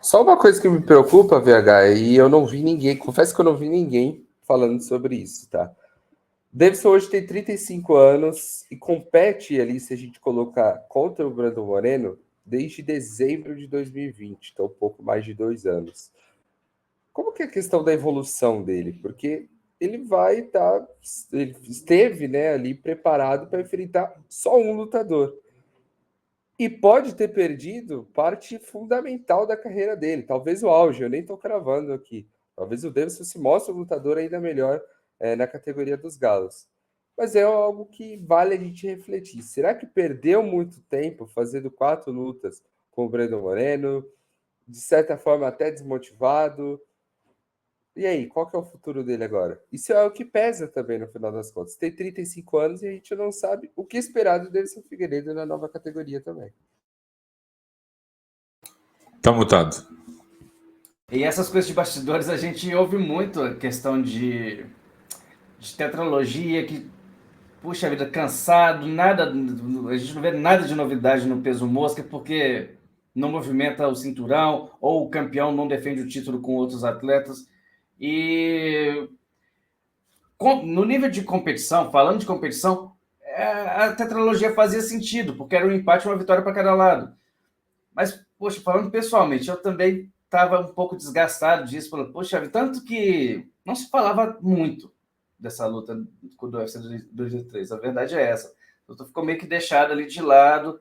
Só uma coisa que me preocupa, VH, e eu não vi ninguém, confesso que eu não vi ninguém falando sobre isso, tá? Davidson hoje tem 35 anos e compete ali, se a gente colocar contra o Brandon Moreno, desde dezembro de 2020, então um pouco mais de 2 anos. Como que é a questão da evolução dele? Porque ele vai estar, ele esteve, né, ali preparado para enfrentar só um lutador. E pode ter perdido parte fundamental da carreira dele, talvez o auge, eu nem estou cravando aqui. Talvez o Davidson se mostre um lutador ainda melhor na categoria dos galos. Mas é algo que vale a gente refletir. Será que perdeu muito tempo fazendo 4 lutas com o Brandon Moreno? De certa forma até desmotivado? E aí, qual que é o futuro dele agora? Isso é o que pesa também no final das contas. Tem 35 anos e a gente não sabe o que esperar do Davidson Figueiredo na nova categoria também. Tá mutado. E essas coisas de bastidores a gente ouve muito, a questão de tetralogia, que, puxa vida, cansado, a gente não vê nada de novidade no peso mosca, porque não movimenta o cinturão, ou o campeão não defende o título com outros atletas. E no nível de competição, falando de competição, a tetralogia fazia sentido, porque era um empate e uma vitória para cada lado. Mas, poxa, falando pessoalmente, eu também estava um pouco desgastado disso. Poxa, tanto que não se falava muito dessa luta do UFC 203. A verdade é essa. A luta ficou meio que deixada ali de lado,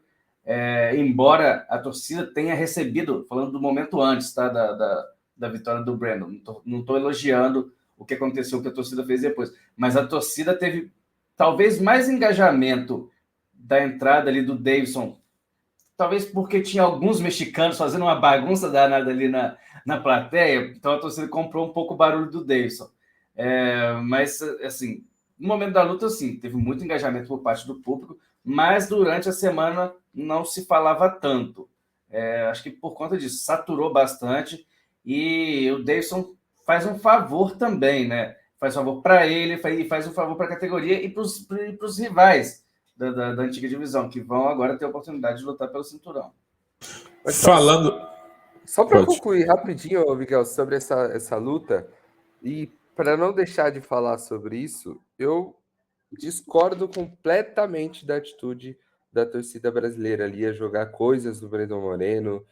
embora a torcida tenha recebido, falando do momento antes, tá, da vitória do Brandon, não estou elogiando o que aconteceu, o que a torcida fez depois, mas a torcida teve talvez mais engajamento da entrada ali do Davidson, talvez porque tinha alguns mexicanos fazendo uma bagunça danada ali na plateia, então a torcida comprou um pouco o barulho do Davidson. Mas, assim, no momento da luta, sim, teve muito engajamento por parte do público, mas durante a semana não se falava tanto. Acho que por conta disso, saturou bastante, e o Davidson faz um favor também, né? Faz um favor para ele, faz um favor para a categoria e para os rivais da antiga divisão, que vão agora ter a oportunidade de lutar pelo cinturão. Falando... Só para concluir rapidinho, Miguel, sobre essa luta, e para não deixar de falar sobre isso, eu discordo completamente da atitude da torcida brasileira ali a jogar coisas do Brandon Moreno,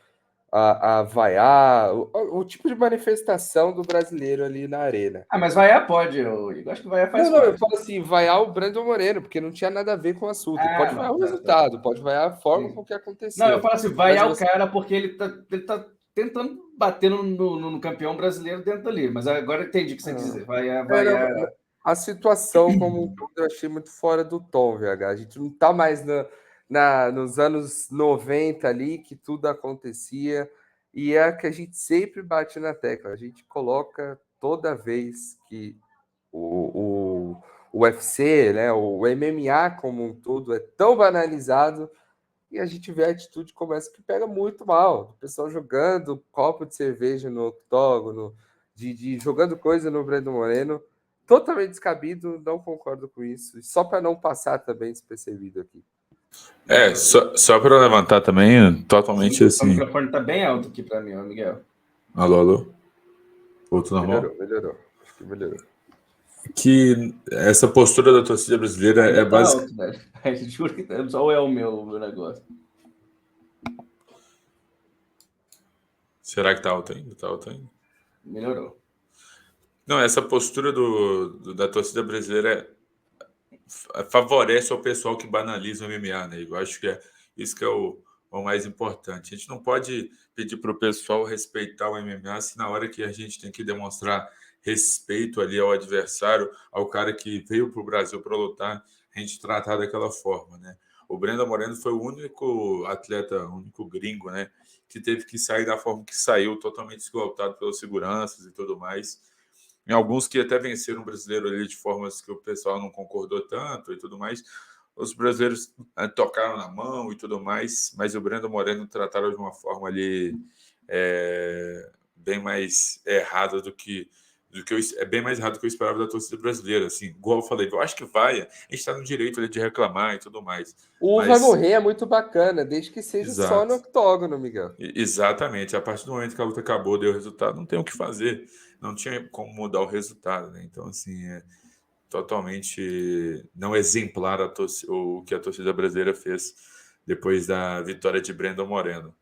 a vaiar, o tipo de manifestação do brasileiro ali na arena. Mas vaiar pode, eu acho que vaiar faz parte. Eu falo assim, vaiar o Brandon Moreno, porque não tinha nada a ver com o assunto. Pode vaiar o resultado, pode vaiar a forma com que aconteceu. Não, eu falo assim, vaiar o cara porque ele tá tentando bater no campeão brasileiro dentro dali, mas agora eu entendi o que você dizer, vaiar... A situação como um todo eu achei muito fora do tom, VH. A gente não tá mais nos anos 90 ali, que tudo acontecia, e é que a gente sempre bate na tecla. A gente coloca toda vez que o UFC, né, o MMA como um todo é tão banalizado, e a gente vê a atitude como essa que pega muito mal. O pessoal jogando copo de cerveja no octógono, jogando coisa no Brandon Moreno. Totalmente descabido, não concordo com isso. Só para não passar também despercebido aqui. Só para levantar também, totalmente assim. O microfone está bem alto aqui para mim, Miguel. Alô? Voltou normal? Melhorou. Acho que melhorou. Que essa postura da torcida brasileira é básica. Juro que só é o meu negócio. Será que tá alto ainda? Tá alto ainda? Melhorou. Não, essa postura da torcida brasileira favorece o pessoal que banaliza o MMA, né? Eu acho que isso que é o mais importante. A gente não pode pedir para o pessoal respeitar o MMA se na hora que a gente tem que demonstrar respeito ali ao adversário, ao cara que veio para o Brasil para lutar, a gente tratar daquela forma, né? O Brandon Moreno foi o único atleta, o único gringo, né, que teve que sair da forma que saiu, totalmente esgotado pelas seguranças e tudo mais. Em alguns que até venceram o brasileiro ali de formas que o pessoal não concordou tanto e tudo mais, os brasileiros tocaram na mão e tudo mais, mas o Brandon Moreno trataram de uma forma ali bem mais errada do que é bem mais errado do que eu esperava da torcida brasileira, assim, igual eu falei, eu acho que a gente está no direito ali de reclamar e tudo mais. Vai morrer é muito bacana, desde que seja só no octógono, Miguel. Exatamente, a partir do momento que a luta acabou, deu resultado, não tem o que fazer, não tinha como mudar o resultado, né? Então, assim, é totalmente não exemplar o que a torcida brasileira fez depois da vitória de Brandon Moreno.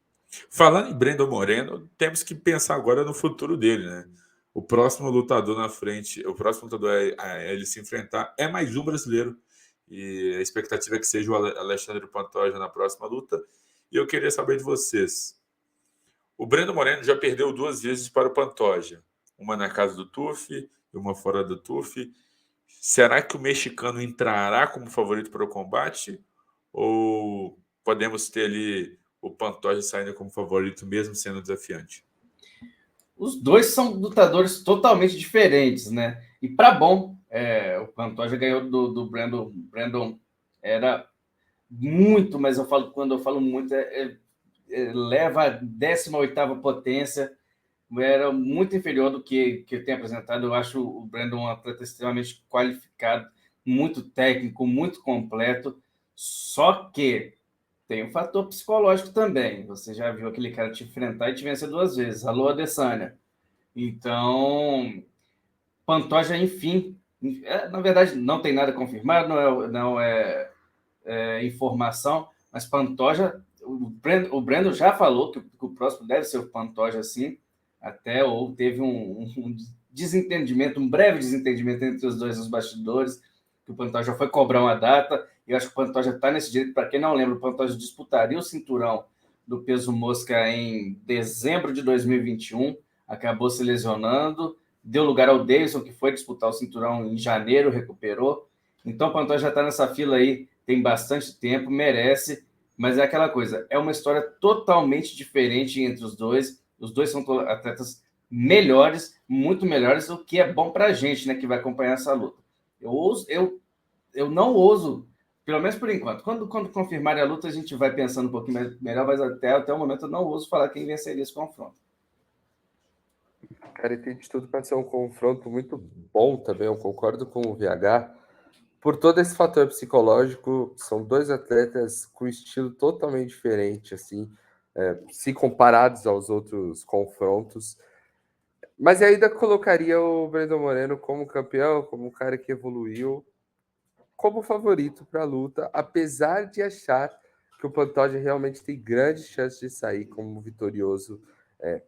Falando em Brandon Moreno, temos que pensar agora no futuro dele, né? O próximo lutador na frente, o próximo lutador a ele se enfrentar é mais um brasileiro. E a expectativa é que seja o Alexandre Pantoja na próxima luta. E eu queria saber de vocês. O Brandon Moreno já perdeu 2 vezes para o Pantoja. Uma na casa do TUF e uma fora do TUF. Será que o mexicano entrará como favorito para o combate? Ou podemos ter ali o Pantoja saindo como favorito mesmo sendo desafiante? Os dois são lutadores totalmente diferentes, né? E para bom, o Pantoja ganhou do Brandon. Brandon era muito, mas quando eu falo muito, leva a 18ª potência, era muito inferior do que eu tenho apresentado. Eu acho o Brandon um atleta extremamente qualificado, muito técnico, muito completo, só que tem um fator psicológico também. Você já viu aquele cara te enfrentar e te vencer 2 vezes. Alô, Adesanya. Então, Pantoja, enfim, na verdade, não tem nada confirmado, não é informação, mas Pantoja, o Brandon já falou que o próximo deve ser o Pantoja, sim, até ou teve um desentendimento, um breve desentendimento entre os dois nos bastidores, que o Pantoja foi cobrar uma data, e eu acho que o Pantoja está nesse direito. Para quem não lembra, o Pantoja disputaria o cinturão do peso mosca em dezembro de 2021, acabou se lesionando, deu lugar ao Davidson, que foi disputar o cinturão em janeiro, recuperou. Então o Pantoja já está nessa fila aí, tem bastante tempo, merece, mas é aquela coisa, é uma história totalmente diferente entre os dois são atletas melhores, muito melhores, o que é bom para a gente, né, que vai acompanhar essa luta. Eu não ouso, pelo menos por enquanto, quando confirmarem a luta, a gente vai pensando um pouquinho melhor, mas até o momento eu não ouso falar quem venceria esse confronto. Cara, e tem de tudo para ser um confronto muito bom também, eu concordo com o VH. Por todo esse fator psicológico, são dois atletas com estilo totalmente diferente, assim, se comparados aos outros confrontos. Mas eu ainda colocaria o Brandon Moreno como campeão, como um cara que evoluiu, como favorito para a luta, apesar de achar que o Pantoja realmente tem grandes chances de sair como vitorioso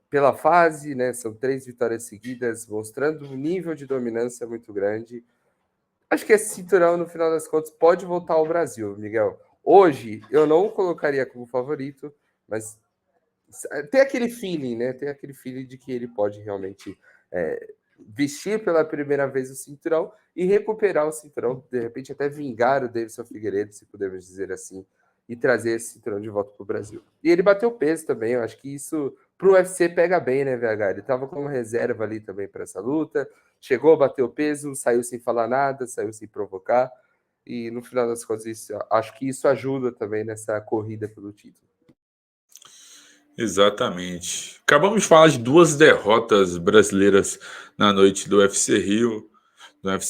pela fase, né? São 3 vitórias seguidas, mostrando um nível de dominância muito grande. Acho que esse cinturão, no final das contas, pode voltar ao Brasil, Miguel. Hoje, eu não o colocaria como favorito, mas tem aquele feeling, né? Tem aquele feeling de que ele pode realmente vestir pela primeira vez o cinturão e recuperar o cinturão, de repente até vingar o Davidson Figueiredo, se podemos dizer assim, e trazer esse cinturão de volta para o Brasil. E ele bateu peso também, eu acho que isso para o UFC pega bem, né, VH? Ele estava como reserva ali também para essa luta, chegou, bateu peso, saiu sem falar nada, saiu sem provocar, e no final das contas, acho que isso ajuda também nessa corrida pelo título. Exatamente. Acabamos de falar de 2 derrotas brasileiras na noite do UFC Rio,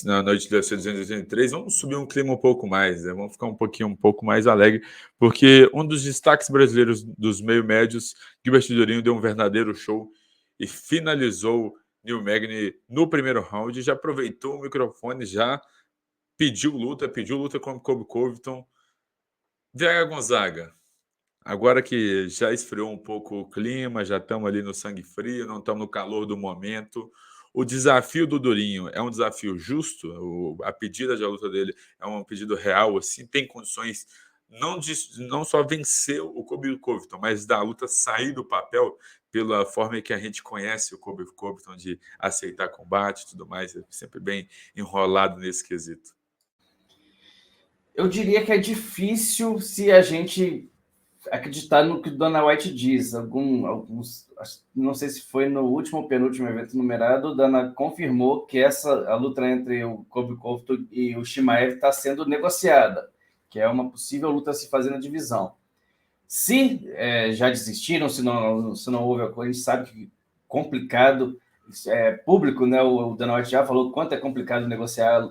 na noite do UFC 283. Vamos subir um clima um pouco mais, né? Vamos ficar um pouco mais alegre, porque um dos destaques brasileiros dos meio-médios, Gilbert Durinho, deu um verdadeiro show e finalizou Neil Magny no primeiro round, já aproveitou o microfone, já pediu luta com o Colby Covington. VH Gonzaga, agora que já esfriou um pouco o clima, já estamos ali no sangue frio, não estamos no calor do momento. O desafio do Durinho é um desafio justo? A pedida de luta dele é um pedido real? Assim, tem condições não só vencer o Colby Covington, mas da luta sair do papel pela forma que a gente conhece o Colby Covington de aceitar combate e tudo mais, é sempre bem enrolado nesse quesito. Eu diria que é difícil se a gente acreditar no que o Dana White diz. Alguns, não sei se foi no último ou penúltimo evento numerado, o Dana confirmou que a luta entre o Colby Covington e o Chimaev está sendo negociada, que é uma possível luta a se fazer na divisão. Se já desistiram, se não houve a coisa, a gente sabe que complicado, público, né? O Dana White já falou quanto é complicado negociar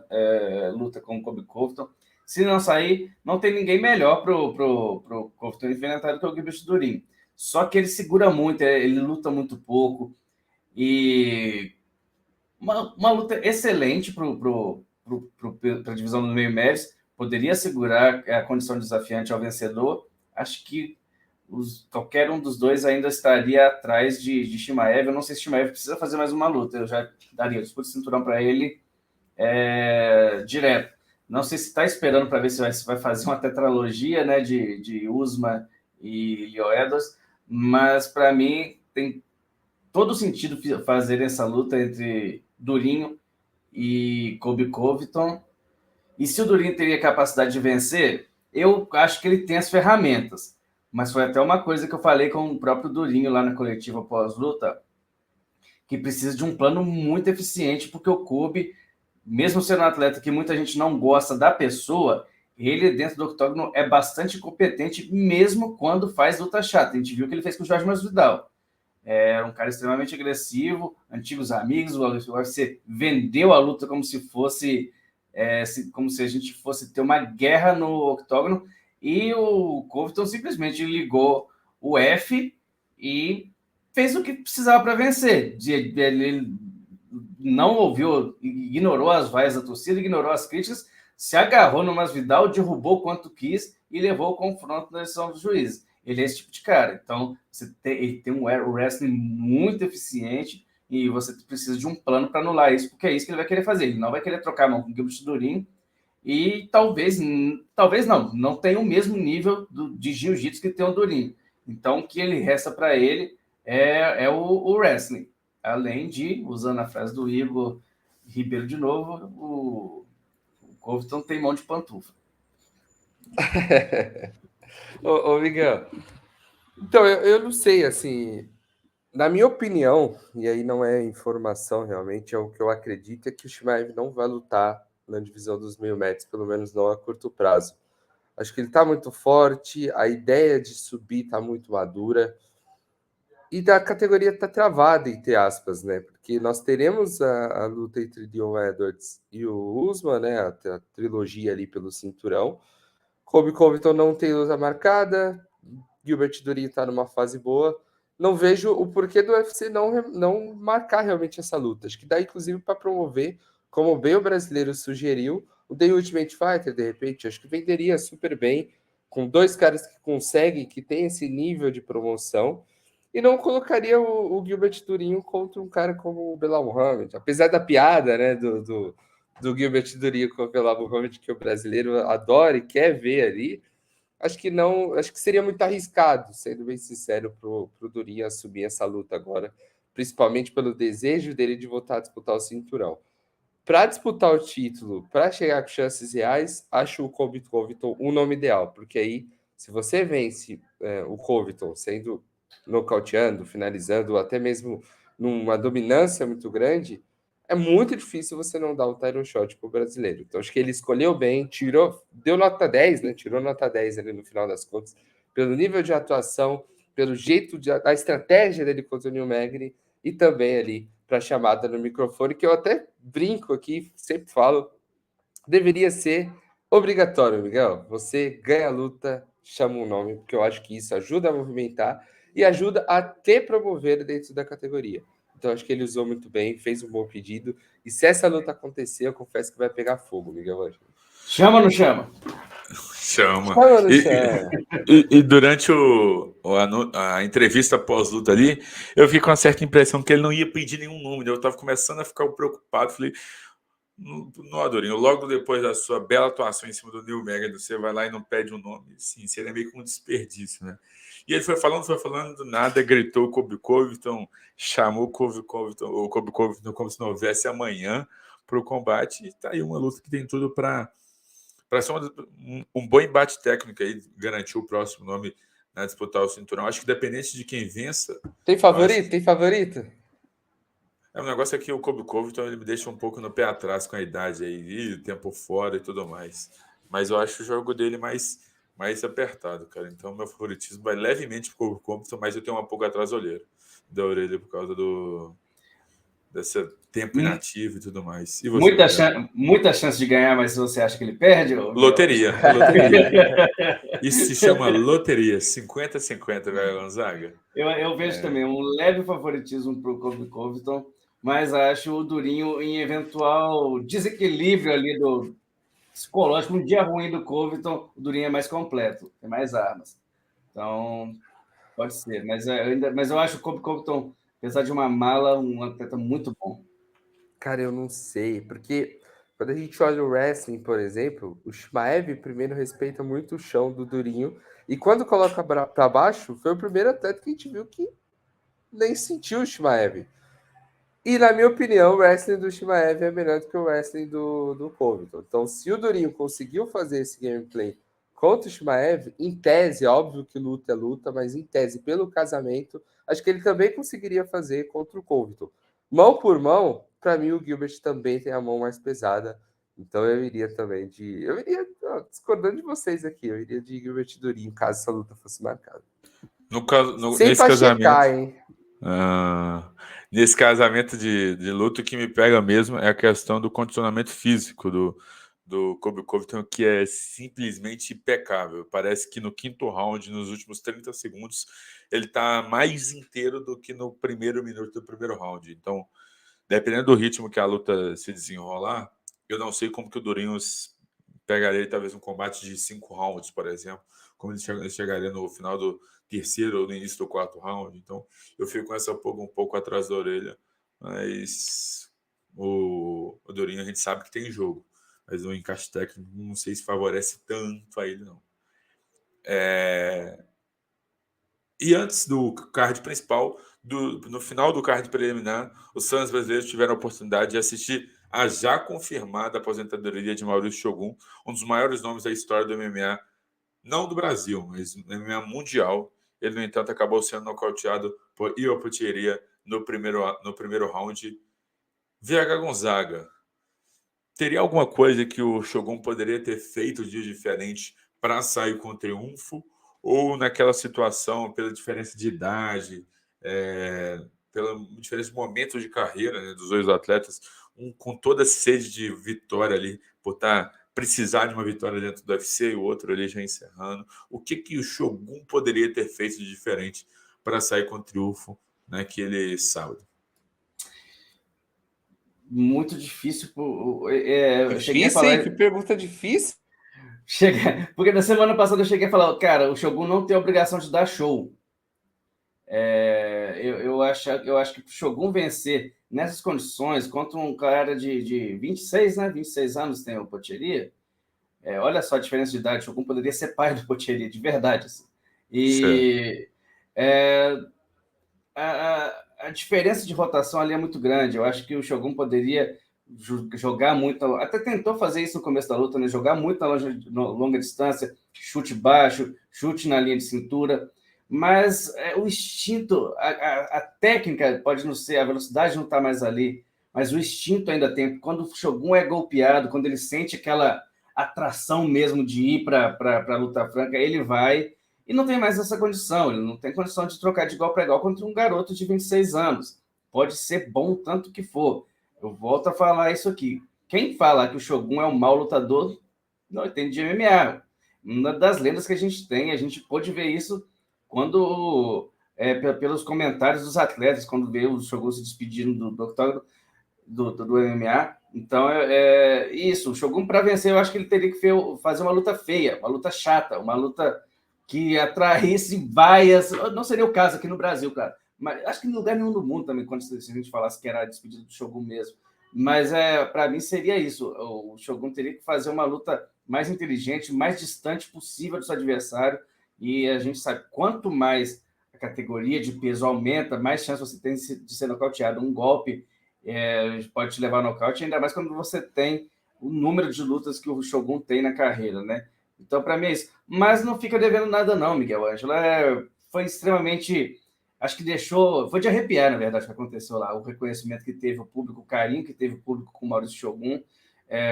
luta com o Colby Covington. Se não sair, não tem ninguém melhor pro Covington enfrentar do que o Gilbert Durinho. Só que ele segura muito, ele luta muito pouco. E uma luta excelente para a divisão do meio médio. Poderia segurar a condição desafiante ao vencedor. Acho que qualquer um dos dois ainda estaria atrás de Chimaev. Eu não sei se Chimaev precisa fazer mais uma luta. Eu já daria disputa de cinturão para ele direto. Não sei se está esperando para ver se vai fazer uma tetralogia, né, de Usman e Leo Edwards, mas para mim tem todo sentido fazer essa luta entre Durinho e Colby Covington. E se o Durinho teria capacidade de vencer, eu acho que ele tem as ferramentas. Mas foi até uma coisa que eu falei com o próprio Durinho lá na coletiva pós-luta, que precisa de um plano muito eficiente, porque o Colby, mesmo sendo um atleta que muita gente não gosta da pessoa, ele dentro do octógono é bastante competente, mesmo quando faz luta chata. A gente viu o que ele fez com o Jorge Masvidal. É um cara extremamente agressivo, antigos amigos, o UFC vendeu a luta como se fosse como se a gente fosse ter uma guerra no octógono, e o Covington simplesmente ligou o F e fez o que precisava para vencer. Ele não ouviu, ignorou as vaias da torcida, ignorou as críticas, se agarrou no Masvidal, derrubou quanto quis e levou o confronto na decisão dos juízes. Ele é esse tipo de cara. Então, ele tem um wrestling muito eficiente e você precisa de um plano para anular isso, porque é isso que ele vai querer fazer. Ele não vai querer trocar a mão com o Gilbert Durinho, e talvez não tenha o mesmo nível de jiu-jitsu que tem o Durinho. Então, o que ele resta para ele é o wrestling. Além de, usando a frase do Igor Ribeiro de novo, o Covington tem mão de pantufa. Ô, Miguel, então eu não sei, assim, na minha opinião, e aí não é informação realmente, é o que eu acredito, é que o Chimaev não vai lutar na divisão dos meio metros, pelo menos não a curto prazo. Acho que ele está muito forte, a ideia de subir está muito madura, e da categoria está travada, entre aspas, né? Porque nós teremos a luta entre Dion Edwards e o Usman, né? A trilogia ali pelo cinturão. Colby Covington não tem luta marcada, Gilbert Durinho está numa fase boa. Não vejo o porquê do UFC não marcar realmente essa luta. Acho que dá, inclusive, para promover, como bem o brasileiro sugeriu, o The Ultimate Fighter, de repente. Acho que venderia super bem, com dois caras que conseguem, que tem esse nível de promoção. E não colocaria o Gilbert Durinho contra um cara como o Belal Muhammad. Apesar da piada, né, do Gilbert Durinho com o Belal Muhammad, que o brasileiro adora e quer ver ali. Acho que não, acho que seria muito arriscado, sendo bem sincero, pro Durinho assumir essa luta agora, principalmente pelo desejo dele de voltar a disputar o cinturão. Para disputar o título, para chegar com chances reais, acho o Covington o nome ideal, porque aí, se você vence o Covington sendo nocauteando, finalizando, ou até mesmo numa dominância muito grande, é muito difícil você não dar o title shot para o brasileiro. Então, acho que ele escolheu bem, deu nota 10, né? Tirou nota 10 ali no final das contas, pelo nível de atuação, pelo jeito, da estratégia dele contra o Neil Magny e também ali para a chamada no microfone, que eu até brinco aqui, sempre falo, deveria ser obrigatório, Miguel. Você ganha a luta, chama um nome, porque eu acho que isso ajuda a movimentar e ajuda a te promover dentro da categoria. Então, acho que ele usou muito bem, fez um bom pedido. E se essa luta acontecer, eu confesso que vai pegar fogo, Miguel Ângelo. Chama ou não chama? Chama. Chama ou não chama? E durante a entrevista pós-luta ali, eu fiquei com uma certa impressão que ele não ia pedir nenhum nome. Eu estava começando a ficar preocupado. Falei, não, Adorinho, logo depois da sua bela atuação em cima do Neil Magny, você vai lá e não pede um nome. Sim, seria meio que um desperdício, né? E ele foi falando, do nada, gritou o Colby Covington, chamou o Colby Covington como se não houvesse amanhã para o combate. E tá aí uma luta que tem tudo para ser um bom embate técnico aí, garantir o próximo nome na disputar o cinturão. Acho que independente de quem vença... Tem favorito? Tem favorito? O negócio é que o Colby Covington ele me deixa um pouco no pé atrás com a idade aí, e tempo fora e tudo mais. Mas eu acho o jogo dele mais apertado, cara. Então meu favoritismo vai levemente pro Colby Covington, mas eu tenho uma pulga atrás da orelha por causa desse tempo inativo e tudo mais. E você, muita chance de ganhar, mas você acha que ele perde? Loteria. Isso se chama loteria. 50-50, velho Gonzaga. Eu vejo também um leve favoritismo para o Colby Covington, mas acho o Durinho em eventual desequilíbrio ali do psicológico. Um dia ruim do Covington, o Durinho é mais completo, tem mais armas. Então, pode ser. Mas eu acho o Colby Covington, apesar de uma mala, um atleta muito bom. Cara, eu não sei, porque quando a gente olha o wrestling, por exemplo, o Shimaev primeiro respeita muito o chão do Durinho, e quando coloca para baixo, foi o primeiro atleta que a gente viu que nem sentiu o Shimaev. E na minha opinião, o wrestling do Shimaev é melhor do que o wrestling do Covington. Então, se o Durinho conseguiu fazer esse gameplay contra o Shimaev, em tese, óbvio que luta é luta, mas em tese, pelo casamento, acho que ele também conseguiria fazer contra o Covington. Mão por mão, para mim o Gilbert também tem a mão mais pesada. Então eu iria também discordando de vocês aqui, eu iria de Gilbert Durinho, caso essa luta fosse marcada. Nesse casamento, checar, hein? Nesse casamento de luta, o que me pega mesmo é a questão do condicionamento físico do Colby Covington, que é simplesmente impecável. Parece que no quinto round, nos últimos 30 segundos, ele está mais inteiro do que no primeiro minuto do primeiro round. Então, dependendo do ritmo que a luta se desenrolar, eu não sei como que o Durinho pegaria talvez um combate de 5 rounds, por exemplo, como ele chegaria no final do terceiro ou no início do quarto round. Então, eu fico com essa pulga um pouco atrás da orelha mas o Durinho a gente sabe que tem jogo, mas o encaixe técnico não sei se favorece tanto a ele, não. E antes do card principal, no final do card preliminar, os fãs brasileiros tiveram a oportunidade de assistir a já confirmada aposentadoria de Maurício Shogun, um dos maiores nomes da história do MMA, não do Brasil, mas do MMA mundial. Ele, no entanto, acabou sendo nocauteado por Ior Potieria no primeiro round. VH Gonzaga, teria alguma coisa que o Shogun poderia ter feito de diferente para sair com triunfo? Ou naquela situação, pela diferença de idade, pela diferença de momentos de carreira, né, dos dois atletas, um com toda a sede de vitória ali, por precisar de uma vitória dentro do UFC e o outro ali já encerrando, o que o Shogun poderia ter feito de diferente para sair com triunfo naquele sábado? Muito difícil. Eu cheguei a Difícil, falar. hein? Que pergunta difícil. Porque na semana passada eu cheguei a falar, cara, o Shogun não tem a obrigação de dar show. Eu acho que o Shogun vencer nessas condições contra um cara de 26, né? 26 anos tem o Potieria. Olha só a diferença de idade. O Shogun poderia ser pai do Potieria, de verdade. Assim. E a diferença de rotação ali é muito grande. Eu acho que o Shogun poderia jogar muito, até tentou fazer isso no começo da luta, né? Jogar muito na longa distância, chute baixo, chute na linha de cintura, mas o instinto, a técnica pode não ser, a velocidade não está mais ali, mas o instinto ainda tem. Quando o Shogun é golpeado, quando ele sente aquela atração mesmo de ir para a luta franca, ele vai e não tem mais essa condição, ele não tem condição de trocar de igual para igual contra um garoto de 26 anos. Pode ser bom tanto que for. Eu volto a falar isso aqui. Quem fala que o Shogun é um mau lutador, não entende de MMA. Uma das lendas que a gente pôde ver isso quando, pelos comentários dos atletas, quando vê o Shogun se despedindo do MMA. Então, isso. O Shogun, para vencer, eu acho que ele teria que fazer uma luta feia, uma luta chata, uma luta que atraísse vaias. Não seria o caso aqui no Brasil, cara. Mas acho que em lugar nenhum do mundo também, quando a gente falasse que era a despedida do Shogun mesmo. Mas para mim seria isso. O Shogun teria que fazer uma luta mais inteligente, mais distante possível do seu adversário. E a gente sabe, quanto mais a categoria de peso aumenta, mais chance você tem de ser nocauteado. Um golpe pode te levar ao nocaute, ainda mais quando você tem o número de lutas que o Shogun tem na carreira, né? Então, para mim é isso. Mas não fica devendo nada não, Miguel Ângelo. Foi extremamente... Acho que foi de arrepiar, na verdade, o que aconteceu lá. O reconhecimento que teve o público, o carinho que teve o público com o Maurício Shogun.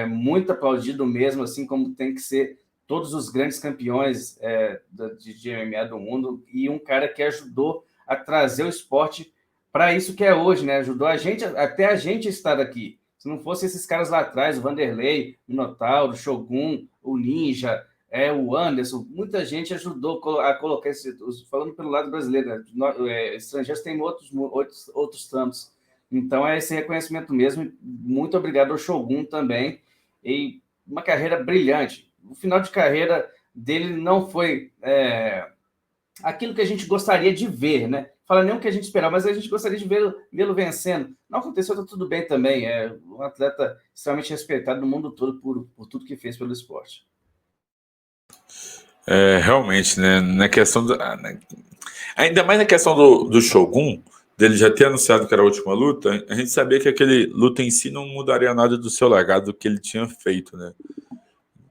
Muito aplaudido mesmo, assim como tem que ser todos os grandes campeões de MMA do mundo. E um cara que ajudou a trazer o esporte para isso que é hoje, né? Ajudou até a gente estar aqui. Se não fosse esses caras lá atrás, o Vanderlei, o Minotauro, o Shogun, o Ninja... o Anderson, muita gente ajudou a colocar falando pelo lado brasileiro, né? Estrangeiros têm outros tantos. Então, é esse reconhecimento mesmo. Muito obrigado ao Shogun também. E uma carreira brilhante. O final de carreira dele não foi aquilo que a gente gostaria de ver, né? Fala nem o que a gente esperava, mas a gente gostaria de vê-lo vencendo. Não aconteceu, tá tudo bem também. É um atleta extremamente respeitado no mundo todo por tudo que fez pelo esporte. Realmente, né? Na questão ainda mais na questão do Shogun, dele já ter anunciado que era a última luta, a gente sabia que aquele luta em si não mudaria nada do seu legado que ele tinha feito, né?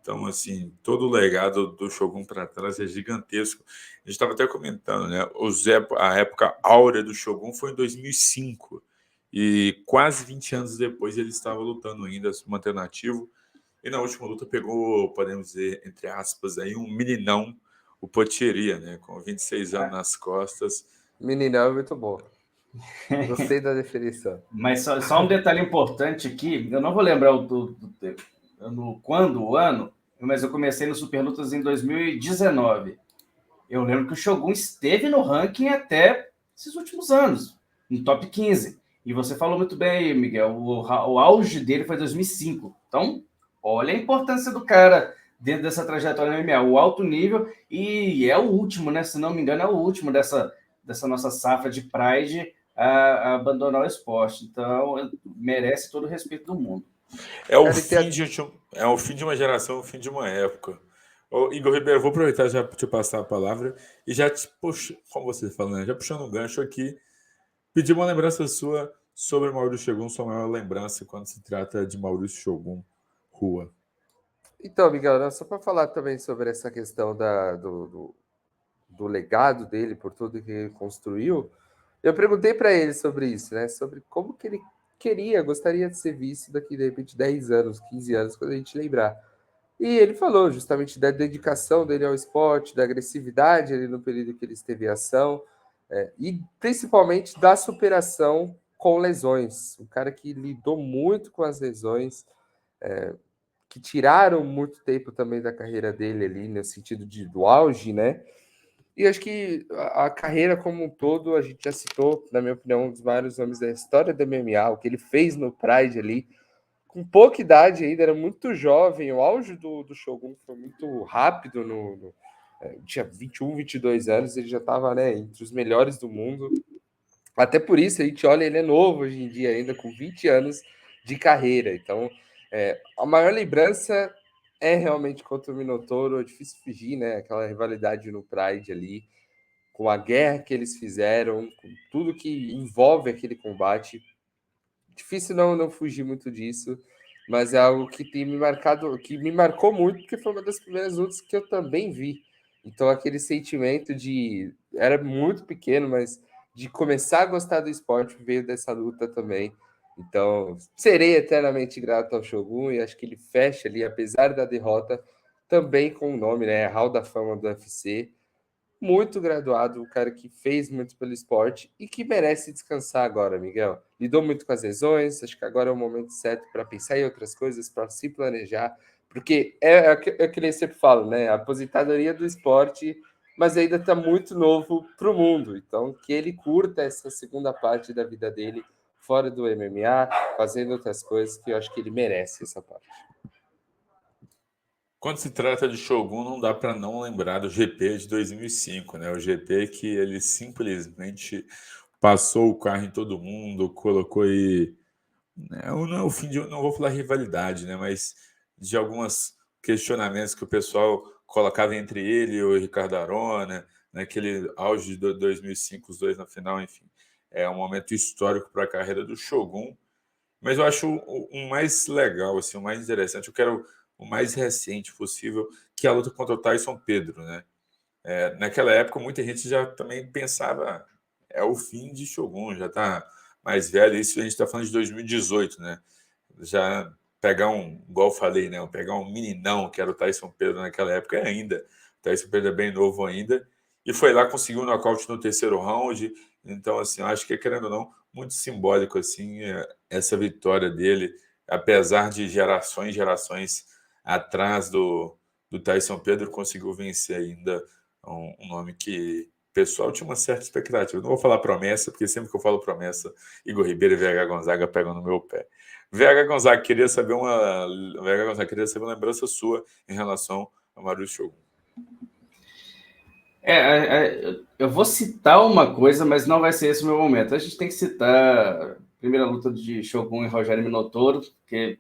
Então, assim, todo o legado do Shogun para trás é gigantesco. A gente estava até comentando, né? A época áurea do Shogun foi em 2005 e quase 20 anos depois ele estava lutando ainda, se mantendo ativo. E na última luta pegou, podemos dizer, entre aspas, aí, um meninão, o Potieria, né? Com 26 anos nas costas. Meninão é muito bom. Gostei da definição. Mas só um detalhe importante aqui, eu não vou lembrar o ano, mas eu comecei no Super Lutas em 2019. Eu lembro que o Shogun esteve no ranking até esses últimos anos, no top 15. E você falou muito bem aí, Miguel, o auge dele foi 2005. Então, olha a importância do cara dentro dessa trajetória no MMA, o alto nível, e é o último, né? Se não me engano, é o último dessa nossa safra de Pride a abandonar o esporte. Então, merece todo o respeito do mundo. É o fim de uma geração, o fim de uma época. Ô, Igor Ribeiro, vou aproveitar já para te passar a palavra e já te puxo, como você falou, né? Já puxando um gancho aqui, pedir uma lembrança sua sobre Maurício Shogun, sua maior lembrança quando se trata de Maurício Shogun Rua. Então, Miguel, só para falar também sobre essa questão do legado dele, por tudo que ele construiu, eu perguntei para ele sobre isso, né? Sobre como que ele gostaria de ser visto daqui, de repente, 10 anos, 15 anos, quando a gente lembrar. E ele falou justamente da dedicação dele ao esporte, da agressividade ali no período que ele esteve em ação, e principalmente da superação com lesões. Um cara que lidou muito com as lesões, que tiraram muito tempo também da carreira dele ali, no sentido do auge, né? E acho que a carreira como um todo, a gente já citou, na minha opinião, um dos maiores nomes da história do MMA, o que ele fez no Pride ali, com pouca idade ainda, era muito jovem, o auge do Shogun foi muito rápido, tinha 21, 22 anos, ele já estava, né, entre os melhores do mundo. Até por isso, a gente olha, ele é novo hoje em dia, ainda com 20 anos de carreira. Então, a maior lembrança é realmente contra o Minotauro, é difícil fugir, né? Aquela rivalidade no Pride ali, com a guerra que eles fizeram, com tudo que envolve aquele combate. Difícil não fugir muito disso, mas é algo que tem me marcado, que me marcou muito, porque foi uma das primeiras lutas que eu também vi. Então, aquele sentimento de. Era muito pequeno, mas de começar a gostar do esporte veio dessa luta também. Então, serei eternamente grato ao Shogun e acho que ele fecha ali, apesar da derrota, também com o nome, né? Hall da Fama do UFC. Muito graduado, um cara que fez muito pelo esporte e que merece descansar agora, Miguel. Lidou muito com as lesões, acho que agora é o momento certo para pensar em outras coisas, para se planejar, porque é que eu sempre falo, né? A aposentadoria do esporte, mas ainda está muito novo para o mundo. Então, que ele curta essa segunda parte da vida dele fora do MMA, fazendo outras coisas, que eu acho que ele merece essa parte. Quando se trata de Shogun, não dá para não lembrar do GP de 2005, né? O GP que ele simplesmente passou o carro em todo mundo, colocou aí, né? Não é o fim de, não vou falar rivalidade, né? Mas de alguns questionamentos que o pessoal colocava entre ele e o Ricardo Arona, naquele auge de 2005, os dois na final, enfim. É um momento histórico para a carreira do Shogun. Mas eu acho o mais legal, assim, o mais interessante, eu quero o mais recente possível, que é a luta contra o Tyson Pedro, né? Naquela época, muita gente já também pensava, é o fim de Shogun, já está mais velho. Isso a gente está falando de 2018, né? Já pegar igual eu falei, né? Pegar um meninão, que era o Tyson Pedro naquela época, ainda. O Tyson Pedro é bem novo ainda. E foi lá, conseguiu um nocaute no terceiro round. Então, assim, eu acho que, querendo ou não, muito simbólico, assim, essa vitória dele, apesar de gerações atrás do Tyson Pedro, conseguiu vencer ainda um nome que o pessoal tinha uma certa expectativa. Não vou falar promessa, porque sempre que eu falo promessa, Igor Ribeiro e VH Gonzaga pegam no meu pé. VH Gonzaga, queria saber uma lembrança sua em relação a Maurício Shogun. Eu vou citar uma coisa, mas não vai ser esse o meu momento. A gente tem que citar a primeira luta de Shogun e Rogério Minotauro, porque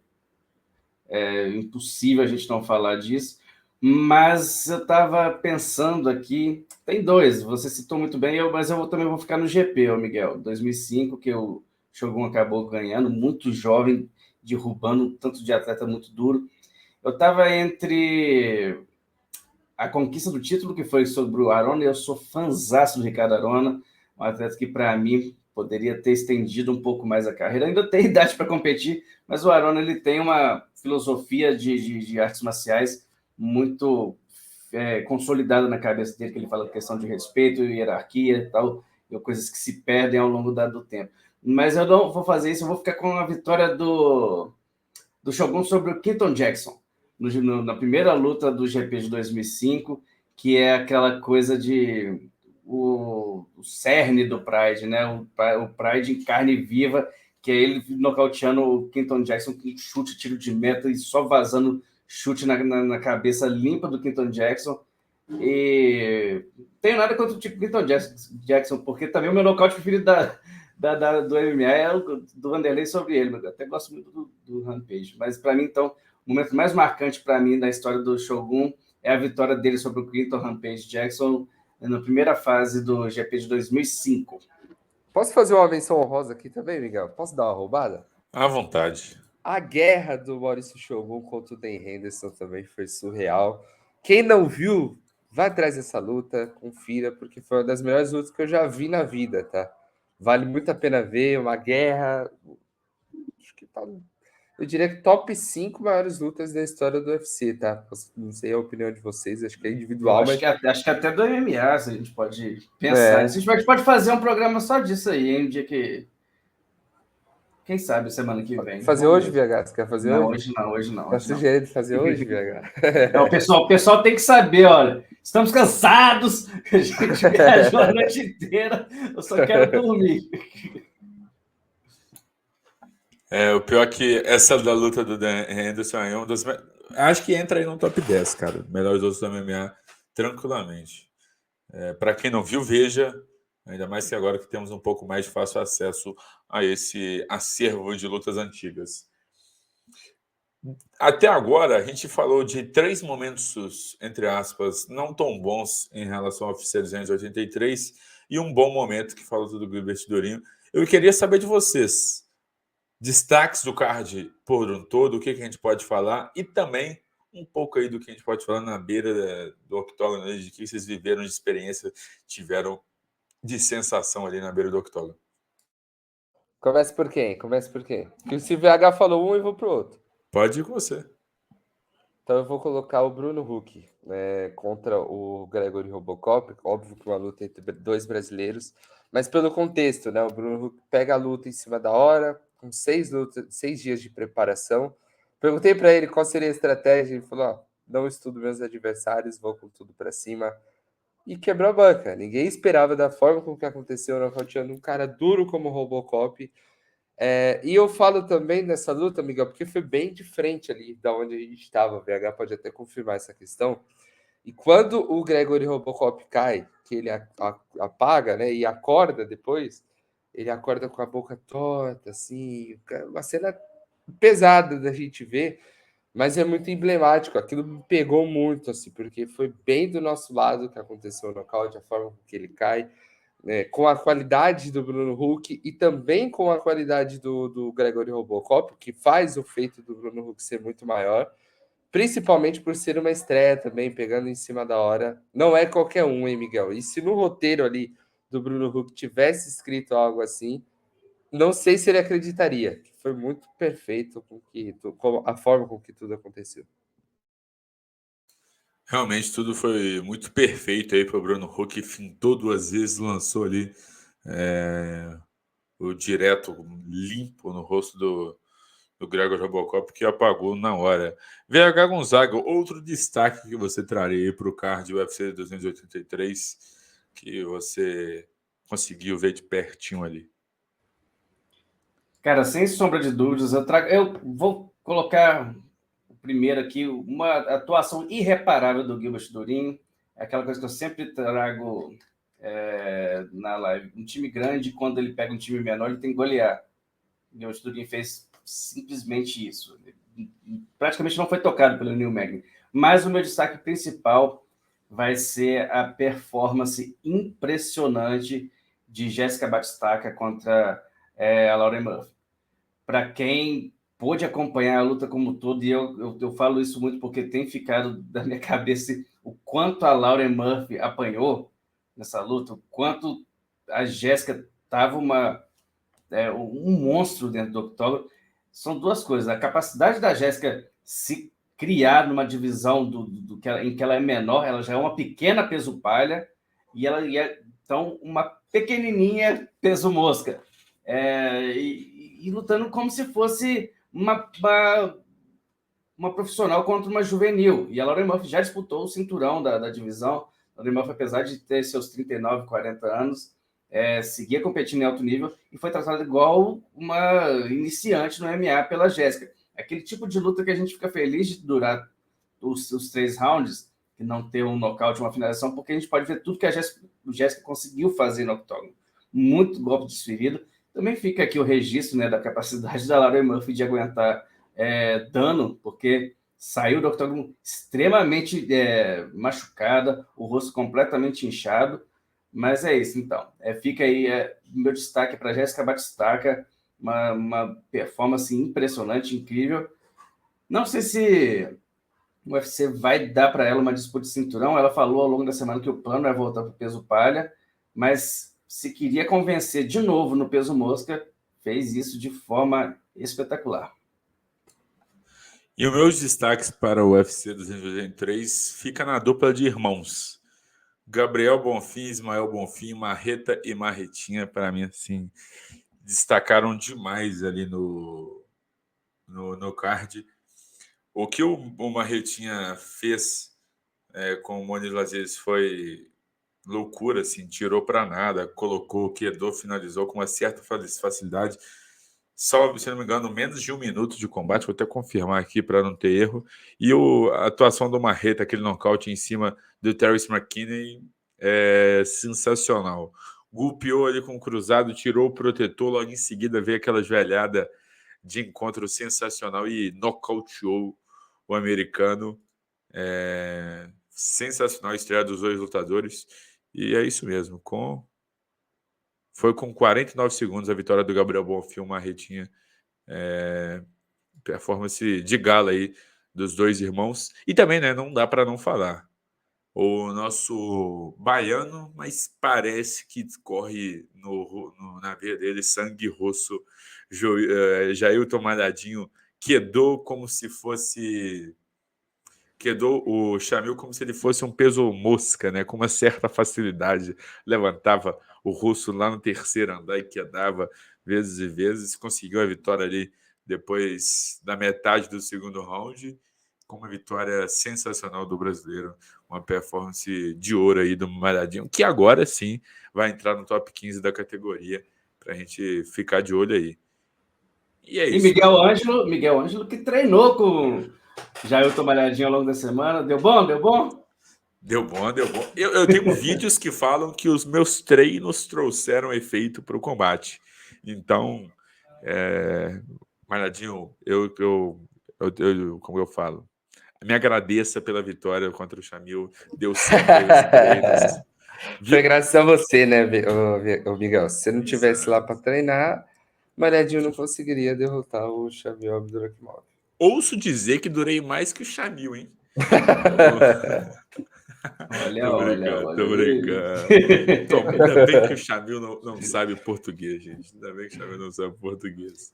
é impossível a gente não falar disso. Mas eu estava pensando aqui, tem dois, você citou muito bem, mas eu também vou ficar no GP, Miguel, 2005, que o Shogun acabou ganhando, muito jovem, derrubando um tanto de atleta muito duro. Eu estava entre a conquista do título, que foi sobre o Arona, e eu sou fãzaço do Ricardo Arona, um atleta que, para mim, poderia ter estendido um pouco mais a carreira. Ainda tem idade para competir, mas o Arona ele tem uma filosofia de artes marciais muito consolidada na cabeça dele, que ele fala questão de respeito, hierarquia e tal, e coisas que se perdem ao longo do tempo. Mas eu não vou fazer isso, eu vou ficar com a vitória do Shogun sobre o Keaton Jackson, na primeira luta do GP de 2005, que é aquela coisa de o cerne do Pride, né? O Pride em carne viva, que é ele nocauteando o Keaton Jackson com chute, tiro de meta e só vazando chute na cabeça limpa do Keaton Jackson. E tenho nada contra o tipo Keaton Jackson, porque também o meu nocaute preferido do MMA é o do Vanderlei sobre ele. Eu até gosto muito do Rampage. Mas, para mim, então, o momento mais marcante para mim da história do Shogun é a vitória dele sobre o Clinton Rampage Jackson na primeira fase do GP de 2005. Posso fazer uma menção honrosa aqui também, Miguel? Posso dar uma roubada? À vontade. A guerra do Maurício Shogun contra o Dan Henderson também foi surreal. Quem não viu, vai atrás dessa luta, confira, porque foi uma das melhores lutas que eu já vi na vida, tá? Vale muito a pena ver, uma guerra. Acho que tá, eu diria que top 5 maiores lutas da história do UFC, tá? Não sei a opinião de vocês, acho que é individual, acho que até do MMA a gente pode pensar. A gente pode fazer um programa só disso aí, hein? Um dia que. Quem sabe semana que vem. Fazer hoje, VH? Você quer fazer hoje? Hoje não. Tá sugerindo fazer hoje, VH? Não, o pessoal tem que saber, olha. Estamos cansados, a gente viajou a noite inteira, eu só quero dormir. O pior é que essa da luta do Dan Henderson é uma das. Acho que entra aí no top 10, cara. Melhores lutas do MMA, tranquilamente. Para quem não viu, veja. Ainda mais que agora que temos um pouco mais de fácil acesso a esse acervo de lutas antigas. Até agora, a gente falou de 3 momentos, entre aspas, não tão bons em relação ao UFC 283 e um bom momento que falou do Gilbert Durinho. Eu queria saber de vocês, destaques do card por um todo, o que a gente pode falar e também um pouco aí do que a gente pode falar na beira do octógono, de que vocês viveram de experiência, tiveram de sensação ali na beira do octógono. Começa por quem? Porque se o VH falou um, eu vou pro outro. Pode ir com você. Então eu vou colocar o Bruno Huck contra o Gregory Robocop. Óbvio que uma luta entre 2 brasileiros, mas pelo contexto, né? O Bruno Huck pega a luta em cima da hora, com 6 dias de preparação. Perguntei para ele qual seria a estratégia. Ele falou: não estudo meus adversários, vou com tudo para cima. E quebrou a banca. Ninguém esperava da forma como que aconteceu, nocauteando um cara duro como o Robocop. E eu falo também dessa luta, Miguel, porque foi bem de frente ali da onde a gente estava. O VH pode até confirmar essa questão. E quando o Gregory Robocop cai, que ele apaga, né, e acorda depois, ele acorda com a boca torta, assim, uma cena pesada da gente ver, mas é muito emblemático. Aquilo me pegou muito, assim, porque foi bem do nosso lado que aconteceu o nocaute, a forma que ele cai. Com a qualidade do Bruno Huck e também com a qualidade do Gregory Robocop, que faz o feito do Bruno Huck ser muito maior, principalmente por ser uma estreia também, pegando em cima da hora. Não é qualquer um, hein, Miguel? E se no roteiro ali do Bruno Huck tivesse escrito algo assim, não sei se ele acreditaria. Foi muito perfeito com a forma com que tudo aconteceu. Realmente tudo foi muito perfeito aí para o Bruno Huck, fintou 2 vezes, lançou ali o direto limpo no rosto do Gregor Robocop, que apagou na hora. VH Gonzaga, outro destaque que você traria aí para o card UFC 283, que você conseguiu ver de pertinho ali. Cara, sem sombra de dúvidas, eu vou colocar primeiro aqui uma atuação irreparável do Gilbert Durinho, é aquela coisa que eu sempre trago na live. Um time grande, quando ele pega um time menor, ele tem que golear. O Gilbert Durinho fez simplesmente isso. Praticamente não foi tocado pelo Neil Magny. Mas o meu destaque principal vai ser a performance impressionante de Jéssica Batistaca contra a Lauren Murphy. Para quem pôde acompanhar a luta como um todo, e eu falo isso muito porque tem ficado da minha cabeça o quanto a Lauren Murphy apanhou nessa luta, o quanto a Jéssica estava um monstro dentro do octógono. São 2 coisas. A capacidade da Jéssica se criar numa divisão em que ela é menor, ela já é uma pequena peso palha, e ela é, então, uma pequenininha peso mosca. E lutando como se fosse uma profissional contra uma juvenil. E a Lauren Murphy já disputou o cinturão da divisão. A Lauren Murphy, apesar de ter seus 39, 40 anos, seguia competindo em alto nível e foi tratada igual uma iniciante no MMA pela Jéssica. Aquele tipo de luta que a gente fica feliz de durar os 3 rounds, e não ter um nocaute, uma finalização, porque a gente pode ver tudo que a Jéssica conseguiu fazer no octógono. Muito golpe desferido. Também fica aqui o registro, né, da capacidade da Lauren Murphy de aguentar dano, porque saiu do octógono extremamente machucada, o rosto completamente inchado, mas é isso, então. Fica aí meu destaque para Jéssica Batistaca, uma performance impressionante, incrível. Não sei se o UFC vai dar para ela uma disputa de cinturão. Ela falou ao longo da semana que o plano é voltar para o peso palha, mas se queria convencer de novo no peso mosca, fez isso de forma espetacular. E os meus destaques para o UFC 283 fica na dupla de irmãos. Gabriel Bonfim, Ismael Bonfim, Marreta e Marretinha, para mim, assim, destacaram demais ali no card. O que o Marretinha fez com o Moni Laziz foi loucura, assim, tirou para nada, colocou, quedou, finalizou com uma certa facilidade. Só, se não me engano, menos de 1 minuto de combate, vou até confirmar aqui para não ter erro. E a atuação do Marreta, aquele nocaute em cima do Terence McKinney, é sensacional. Golpeou ali com o cruzado, tirou o protetor, logo em seguida veio aquela joelhada de encontro sensacional e nocauteou o americano. Sensacional a estreia dos dois lutadores. E é isso mesmo. Foi com 49 segundos a vitória do Gabriel Bonfim, uma retinha. Performance de gala aí dos dois irmãos. E também, né, não dá para não falar. O nosso baiano, mas parece que corre na veia dele sangue rosso. Jailton Malhadinho quedou como se fosse... Quedou o Shamil como se ele fosse um peso mosca, né? Com uma certa facilidade. Levantava o russo lá no terceiro andar e quedava vezes e vezes. Conseguiu a vitória ali depois da metade do segundo round, com uma vitória sensacional do brasileiro. Uma performance de ouro aí do Malhadinho, que agora sim vai entrar no top 15 da categoria, para a gente ficar de olho aí. E é isso. Miguel Ângelo que treinou com Jailton Malhadinho ao longo da semana. Deu bom? Deu bom. Eu tenho vídeos que falam que os meus treinos trouxeram efeito para o combate. Então, Malhadinho, como eu falo, me agradeça pela vitória contra o Shamil. Deu certo os treinos. Foi graças a você, né, Miguel? Se você não tivesse lá para treinar, Malhadinho não conseguiria derrotar o Shamil Abdurakhimov. Ouço dizer que durei mais que o Shamil, hein? Tô brincando. Ainda bem que o Shamil não sabe português, gente. Ainda bem que o Shamil não sabe português.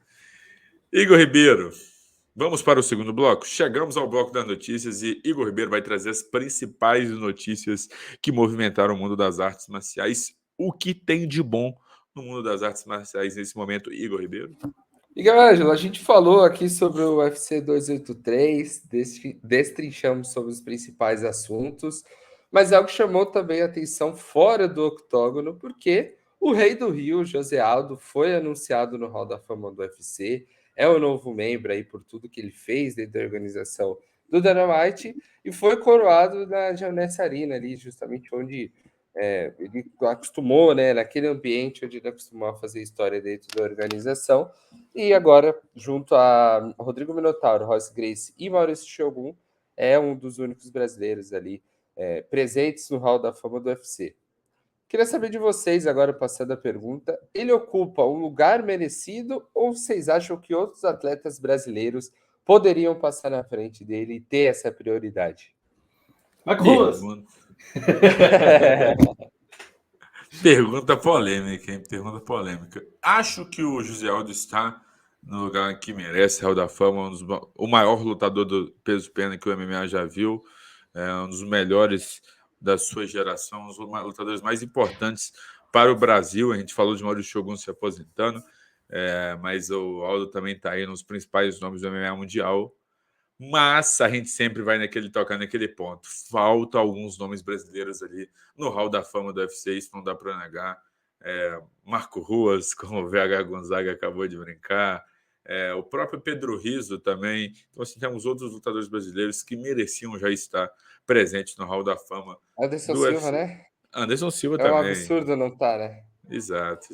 Igor Ribeiro, vamos para o segundo bloco? Chegamos ao bloco das notícias e Igor Ribeiro vai trazer as principais notícias que movimentaram o mundo das artes marciais. O que tem de bom no mundo das artes marciais nesse momento, Igor Ribeiro? Miguel Ângelo, a gente falou aqui sobre o UFC 283, destrinchamos sobre os principais assuntos, mas algo chamou também a atenção fora do octógono, porque o Rei do Rio, José Aldo, foi anunciado no Hall da Fama do UFC, é o novo membro aí por tudo que ele fez dentro da organização do Dynamite, e foi coroado na Giannis Arena, ali, justamente onde ele acostumou, né, naquele ambiente onde ele acostumou a fazer história dentro da organização. E agora, junto a Rodrigo Minotauro, Royce Gracie e Maurício Shogun, é um dos únicos brasileiros ali presentes no Hall da Fama do UFC. Queria saber de vocês, agora passando a pergunta, ele ocupa um lugar merecido ou vocês acham que outros atletas brasileiros poderiam passar na frente dele e ter essa prioridade? Pergunta polêmica, hein? Pergunta polêmica. Acho que o José Aldo está no lugar que merece, Hall da Fama, o maior lutador do peso-pena que o MMA já viu, um dos melhores da sua geração, um dos lutadores mais importantes para o Brasil. A gente falou de Maurício Shogun se aposentando, mas o Aldo também está aí nos principais nomes do MMA mundial. Mas a gente sempre vai tocar naquele ponto. Faltam alguns nomes brasileiros ali no Hall da Fama do UFC, isso não dá para negar. Marco Ruas, como o VH Gonzaga acabou de brincar. O próprio Pedro Rizzo também. Então, assim, temos outros lutadores brasileiros que mereciam já estar presentes no Hall da Fama Anderson do Silva, UFC. né? Anderson Silva É um também. absurdo não estar, né? Exato.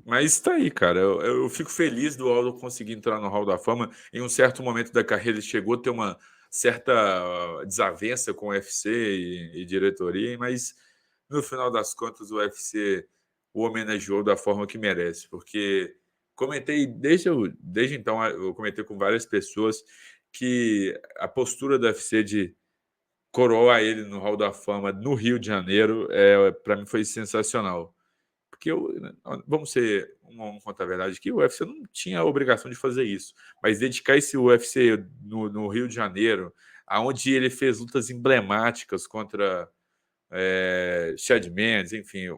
Mas está aí, cara. Eu fico feliz do Aldo conseguir entrar no Hall da Fama. Em um certo momento da carreira, ele chegou a ter uma certa desavença com o UFC e diretoria, mas no final das contas o UFC o homenageou da forma que merece, porque comentei desde então, eu comentei com várias pessoas que a postura do UFC de coroar ele no Hall da Fama no Rio de Janeiro, para mim foi sensacional. Porque vamos ser, vamos contar a verdade, que o UFC não tinha a obrigação de fazer isso, mas dedicar esse UFC no Rio de Janeiro, aonde ele fez lutas emblemáticas contra Chad Mendes, enfim,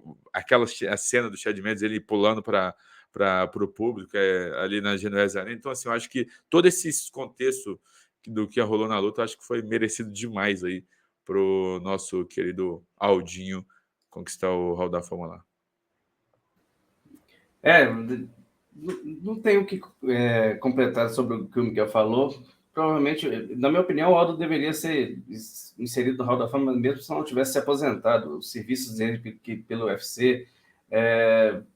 a cena do Chad Mendes, ele pulando para o público ali na Genovese Arena. Então, assim, eu acho que todo esse contexto do que rolou na luta, eu acho que foi merecido demais aí pro nosso querido Aldinho conquistar o Hall da Fama lá. Não tenho o que completar sobre o que o Miguel falou. Provavelmente, na minha opinião, o Aldo deveria ser inserido no Hall da Fama mesmo se não tivesse se aposentado. Os serviços dele pelo UFC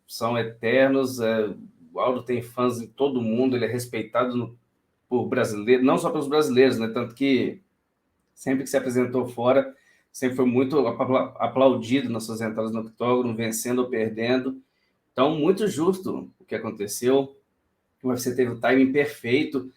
são eternos. O Aldo tem fãs em todo mundo, ele é respeitado por brasileiros, não só pelos brasileiros, né? Tanto que sempre que se apresentou fora, sempre foi muito aplaudido nas suas entradas no octógono, vencendo ou perdendo. Então, muito justo o que aconteceu. O UFC teve o timing perfeito,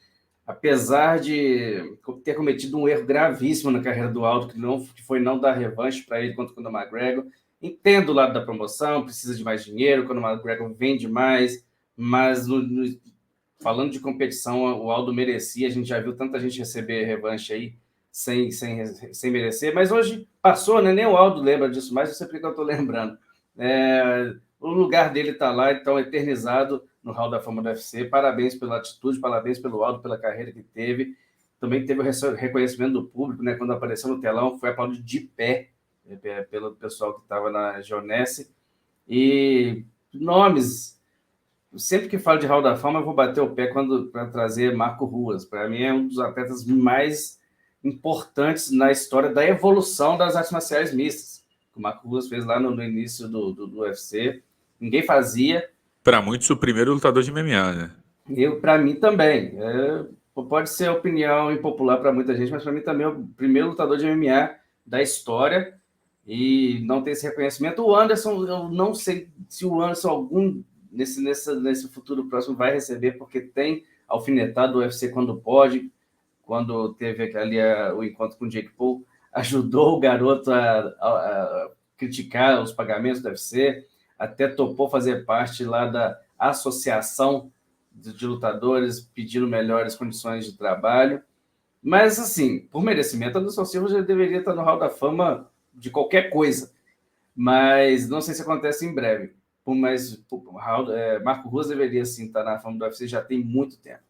apesar de ter cometido um erro gravíssimo na carreira do Aldo, que foi não dar revanche para ele contra o Conor McGregor. Entendo o lado da promoção, precisa de mais dinheiro, quando o McGregor vende mais, mas falando de competição, o Aldo merecia. A gente já viu tanta gente receber revanche aí sem merecer, mas hoje passou, né? Nem o Aldo lembra disso mais, não sei porque eu estou lembrando. O lugar dele está lá, então, eternizado no Hall da Fama do UFC. Parabéns pela atitude, parabéns pelo Aldo, pela carreira que teve. Também teve o reconhecimento do público, né? Quando apareceu no telão, foi aplaudido de pé pelo pessoal que estava na Geonesse. E nomes, sempre que falo de Hall da Fama, eu vou bater o pé para trazer Marco Ruas. Para mim, é um dos atletas mais importantes na história da evolução das artes marciais mistas. O Marco Ruas fez lá no início do UFC. Ninguém fazia. Para muitos, o primeiro lutador de MMA, né? Para mim também. Pode ser opinião impopular para muita gente, mas para mim também é o primeiro lutador de MMA da história e não tem esse reconhecimento. O Anderson, eu não sei se o Anderson algum nesse futuro próximo vai receber, porque tem alfinetado o UFC quando pode, quando teve ali o encontro com o Jake Paul, ajudou o garoto a criticar os pagamentos do UFC, até topou fazer parte lá da associação de lutadores, pedindo melhores condições de trabalho. Mas, assim, por merecimento, Anderson Silva já deveria estar no Hall da Fama de qualquer coisa. Mas não sei se acontece em breve. Mas Marco Ruas deveria, sim, estar na Fama do UFC já tem muito tempo.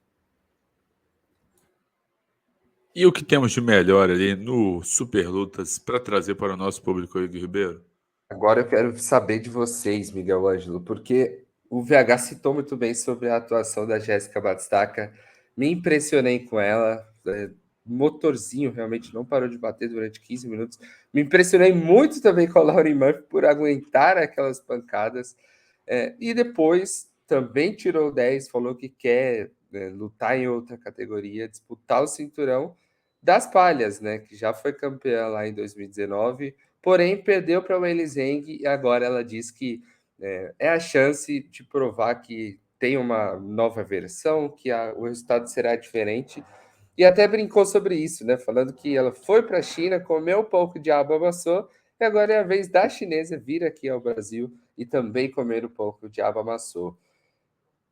E o que temos de melhor ali no Super Lutas para trazer para o nosso público aí, Ribeiro? Agora eu quero saber de vocês, Miguel Ângelo, porque o VH citou muito bem sobre a atuação da Jéssica Batistaca. Me impressionei com ela. Motorzinho realmente não parou de bater durante 15 minutos. Me impressionei muito também com a Lauren Murphy por aguentar aquelas pancadas. E depois também tirou 10, falou que quer lutar em outra categoria, disputar o cinturão das palhas, né? Que já foi campeã lá em 2019, porém perdeu para a Weili Zhang e agora ela diz que é a chance de provar que tem uma nova versão, que o resultado será diferente. E até brincou sobre isso, né? Falando que ela foi para a China, comeu um pouco de aba amassou, e agora é a vez da chinesa vir aqui ao Brasil e também comer um pouco de aba amassou.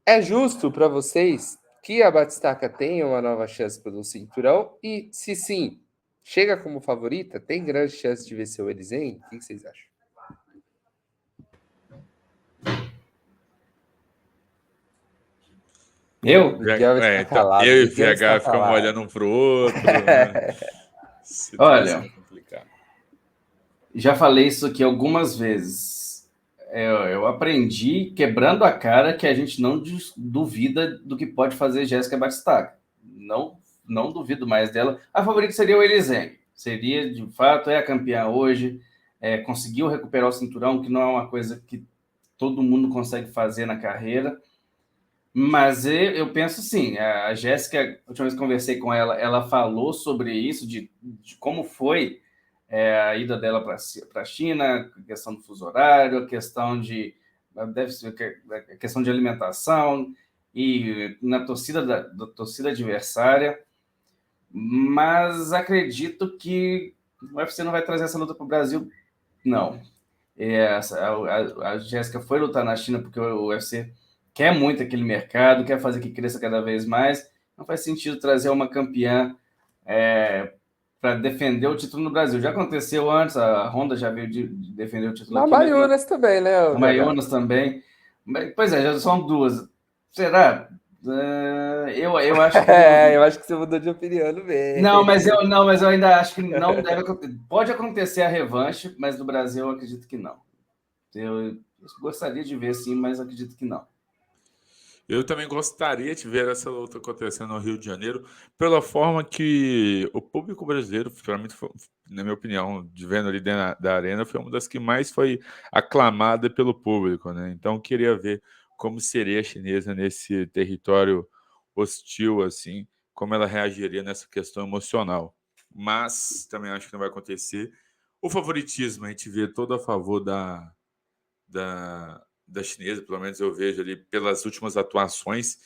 É justo para vocês que a Batistaca tenha uma nova chance pelo cinturão? E se sim, chega como favorita? Tem grande chance de vencer o Elizen? O que vocês acham? Eu? Eu e o VH ficamos olhando um para o outro. Né? Olha, complicada. Já falei isso aqui algumas vezes. Eu aprendi quebrando a cara que a gente não duvida do que pode fazer Jéssica Batistaca. Não duvido mais dela. A favorita seria o Elizen. Seria, de fato, a campeã hoje. Conseguiu recuperar o cinturão, que não é uma coisa que todo mundo consegue fazer na carreira. Mas eu penso sim, a Jéssica, a última vez que conversei com ela, ela falou sobre isso, de como foi a ida dela para a China, a questão do fuso horário, a questão a questão de alimentação e na torcida da torcida adversária. Mas acredito que o UFC não vai trazer essa luta para o Brasil, não. A Jéssica foi lutar na China porque o UFC quer muito aquele mercado, quer fazer que cresça cada vez mais. Não faz sentido trazer uma campeã para defender o título no Brasil. Já aconteceu antes, a Honda já veio de defender o título Na aqui, mas Amazonas também, né, a VH? Amazonas também. Pois é, já são duas. Será? Eu acho que Eu acho que você mudou de opinião no meio. mas eu ainda acho que não deve acontecer. Pode acontecer a revanche, mas no Brasil eu acredito que não. Eu gostaria de ver, sim, mas acredito que não. Eu também gostaria de ver essa luta acontecendo no Rio de Janeiro, pela forma que o público brasileiro, para mim, na minha opinião, de vendo ali dentro da arena, foi uma das que mais foi aclamada pelo público, né? Então, eu queria ver como seria a chinesa nesse território hostil, assim, como ela reagiria nessa questão emocional. Mas também acho que não vai acontecer. O favoritismo, a gente vê todo a favor da chinesa, pelo menos eu vejo ali pelas últimas atuações.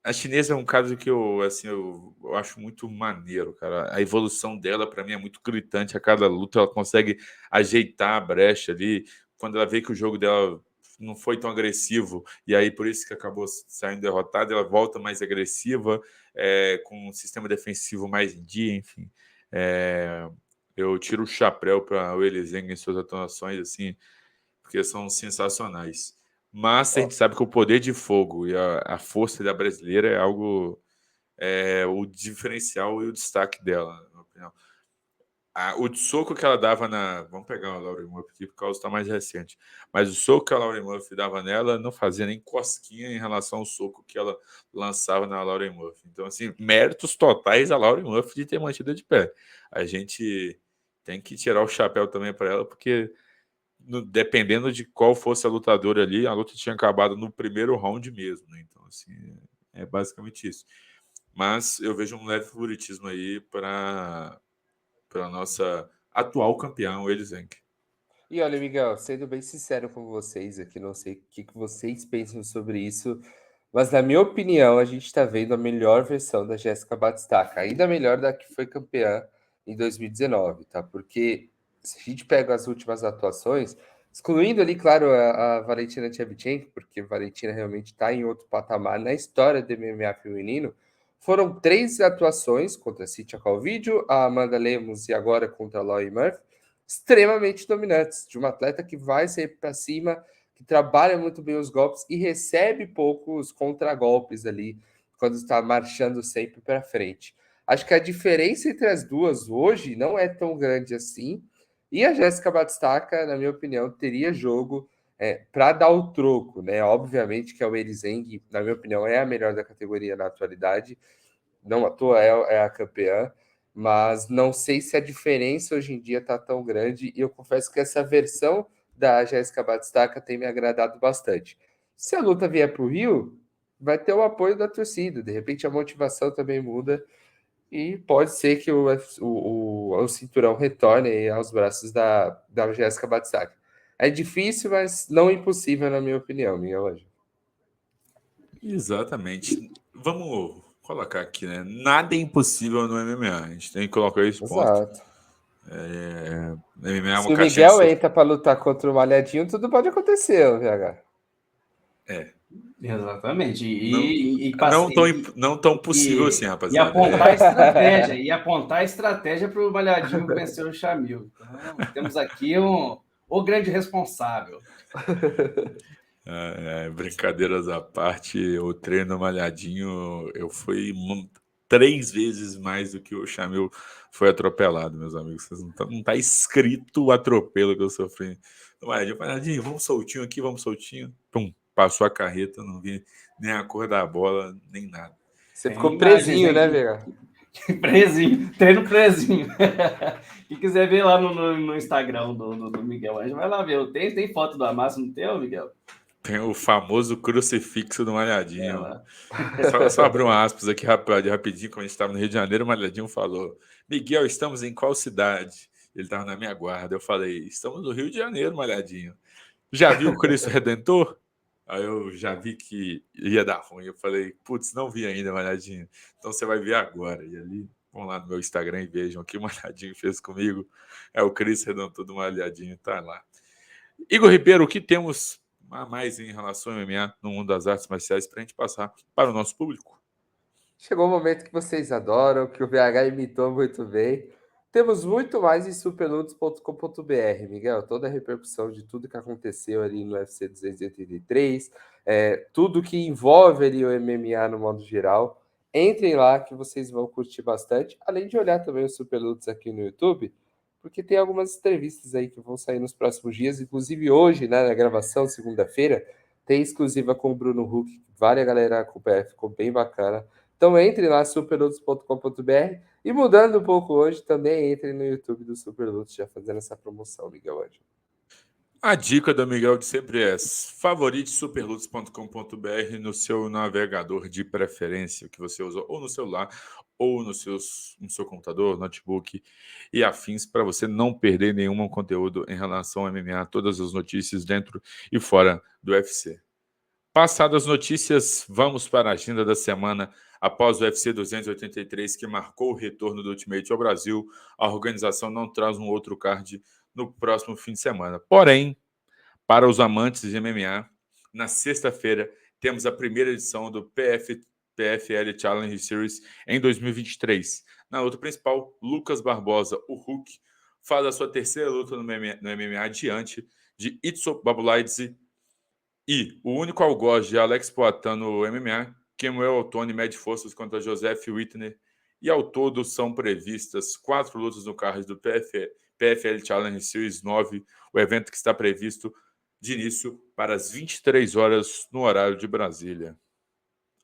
A chinesa é um caso que assim, eu acho muito maneiro, cara. A evolução dela, para mim, é muito gritante. A cada luta, ela consegue ajeitar a brecha ali. Quando ela vê que o jogo dela não foi tão agressivo, e aí por isso que acabou saindo derrotada, ela volta mais agressiva, com um sistema defensivo mais em dia, enfim. Eu tiro o chapéu para o Elizeng em suas atuações, assim, porque são sensacionais. Mas a gente sabe que o poder de fogo e a força da brasileira é algo, o diferencial e o destaque dela, na minha opinião. O soco que ela dava na. Vamos pegar a Lauren Murphy aqui, por causa está mais recente. Mas o soco que a Lauren Murphy dava nela não fazia nem cosquinha em relação ao soco que ela lançava na Lauren Murphy. Então, assim, méritos totais a Lauren Murphy de ter mantido de pé. A gente tem que tirar o chapéu também para ela, porque dependendo de qual fosse a lutadora ali, a luta tinha acabado no primeiro round mesmo, né? Então, assim, é basicamente isso. Mas eu vejo um leve favoritismo aí para a nossa atual campeã, o Elizeng. E olha, Miguel, sendo bem sincero com vocês aqui, não sei o que vocês pensam sobre isso, mas na minha opinião, a gente está vendo a melhor versão da Jéssica Batistaca, ainda melhor da que foi campeã em 2019, tá? Porque se a gente pega as últimas atuações, excluindo ali, claro, a Valentina Shevchenko, porque a Valentina realmente está em outro patamar na história do MMA feminino, foram 3 atuações contra a Cynthia Calvillo, a Amanda Lemos e agora contra a Laurie Murphy, extremamente dominantes, de uma atleta que vai sair para cima, que trabalha muito bem os golpes e recebe poucos contragolpes ali, quando está marchando sempre para frente. Acho que a diferença entre as duas hoje não é tão grande assim, e a Jéssica Batistaca, na minha opinião, teria jogo para dar o troco, né? Obviamente que a Weili Zhang, na minha opinião, é a melhor da categoria na atualidade, não à toa é a campeã, mas não sei se a diferença hoje em dia está tão grande, e eu confesso que essa versão da Jéssica Batistaca tem me agradado bastante. Se a luta vier para o Rio, vai ter o apoio da torcida, de repente a motivação também muda, e pode ser que o cinturão retorne aos braços da Jéssica Batistaca. É difícil, mas não impossível, na minha opinião, Miguel Ângelo. Exatamente. Vamos colocar aqui, né? Nada é impossível no MMA. A gente tem que colocar esse ponto. Exato. MMA é Se uma o caixinha de Miguel surpresa. entra para lutar contra o Malhadinho, tudo pode acontecer, VH. Exatamente. Não, E, não tão possível assim, e rapaziada. apontar a estratégia, para o Malhadinho vencer o Chamil. Então, temos aqui o grande responsável. Brincadeiras à parte, o treino malhadinho, eu fui 3 vezes mais do que o Chamil foi atropelado, meus amigos. Vocês não tá escrito o atropelo que eu sofri. Malhadinho, vamos soltinho aqui, vamos soltinho. Pum, passou a carreta, não vi nem a cor da bola, nem nada. Você Tem ficou imagens, presinho, né, hein? VH? Prezinho, treino prezinho. Quem quiser ver lá no Instagram do Miguel Ângelo, vai lá ver. Tem foto do Amasso, não tem, Miguel? Tem o famoso crucifixo do É Malhadinho. lá. Só abrir um aspas aqui rapidinho, quando a gente estava no Rio de Janeiro, o Malhadinho falou: Miguel, estamos em qual cidade? Ele estava na minha guarda. Eu falei: estamos no Rio de Janeiro, Malhadinho. Já viu o Cristo Redentor? Aí eu já vi que ia dar ruim. Eu falei: putz, não vi ainda, Malhadinho. Então você vai ver agora. E ali, vão lá no meu Instagram e vejam o que o Malhadinho fez comigo. É o Cristo Redentor do Malhadinho, tá lá. Igor Ribeiro, o que temos a mais em relação ao MMA no mundo das artes marciais para a gente passar para o nosso público? Chegou o momento que vocês adoram, que o VH imitou muito bem. Temos muito mais em superlutos.com.br, Miguel. Toda a repercussão de tudo que aconteceu ali no UFC 283, tudo que envolve ali o MMA no modo geral. Entrem lá que vocês vão curtir bastante. Além de olhar também o Superlutos aqui no YouTube, porque tem algumas entrevistas aí que vão sair nos próximos dias. Inclusive hoje, né, na gravação, segunda-feira, tem exclusiva com o Bruno Huck. Vale a galera acompanhar, ficou bem bacana. Então entre lá, superlutos.com.br. E mudando um pouco hoje, também entre no YouTube do Superlutos, já fazendo essa promoção, Miguel Ângelo. A dica do Miguel de sempre é: favorite superlutos.com.br no seu navegador de preferência, que você usa ou no celular ou no seu computador, notebook e afins, para você não perder nenhum conteúdo em relação ao MMA, todas as notícias dentro e fora do UFC. Passadas as notícias, vamos para a agenda da semana. Após o UFC 283, que marcou o retorno do Ultimate ao Brasil, a organização não traz um outro card no próximo fim de semana. Porém, para os amantes de MMA, na sexta-feira temos a primeira edição do PFL Challenge Series em 2023. Na luta principal, Lucas Barbosa, o Hulk, faz a sua terceira luta no MMA diante de Itzo Babulaidze, e o único algoz de Alex Poatan no MMA, Kemuel Otoni mede forças contra Joseph Whitner, e ao todo são previstas 4 lutas no card do PFL Challenge Series 9, o evento que está previsto de início para as 23 horas no horário de Brasília.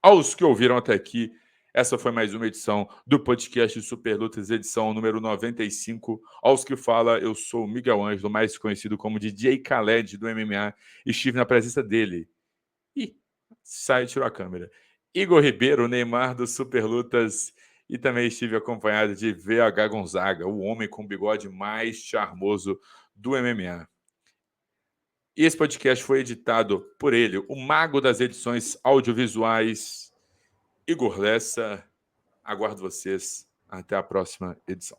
Aos que ouviram até aqui, essa foi mais uma edição do podcast Super Lutas, edição número 95. Aos que fala, eu sou o Miguel Ângelo, mais conhecido como DJ Khaled do MMA, e estive na presença dele. E tirou a câmera. Igor Ribeiro, Neymar do Super Lutas, e também estive acompanhado de VH Gonzaga, o homem com o bigode mais charmoso do MMA. E esse podcast foi editado por ele, o mago das edições audiovisuais, Igor Lessa. Aguardo vocês. Até a próxima edição.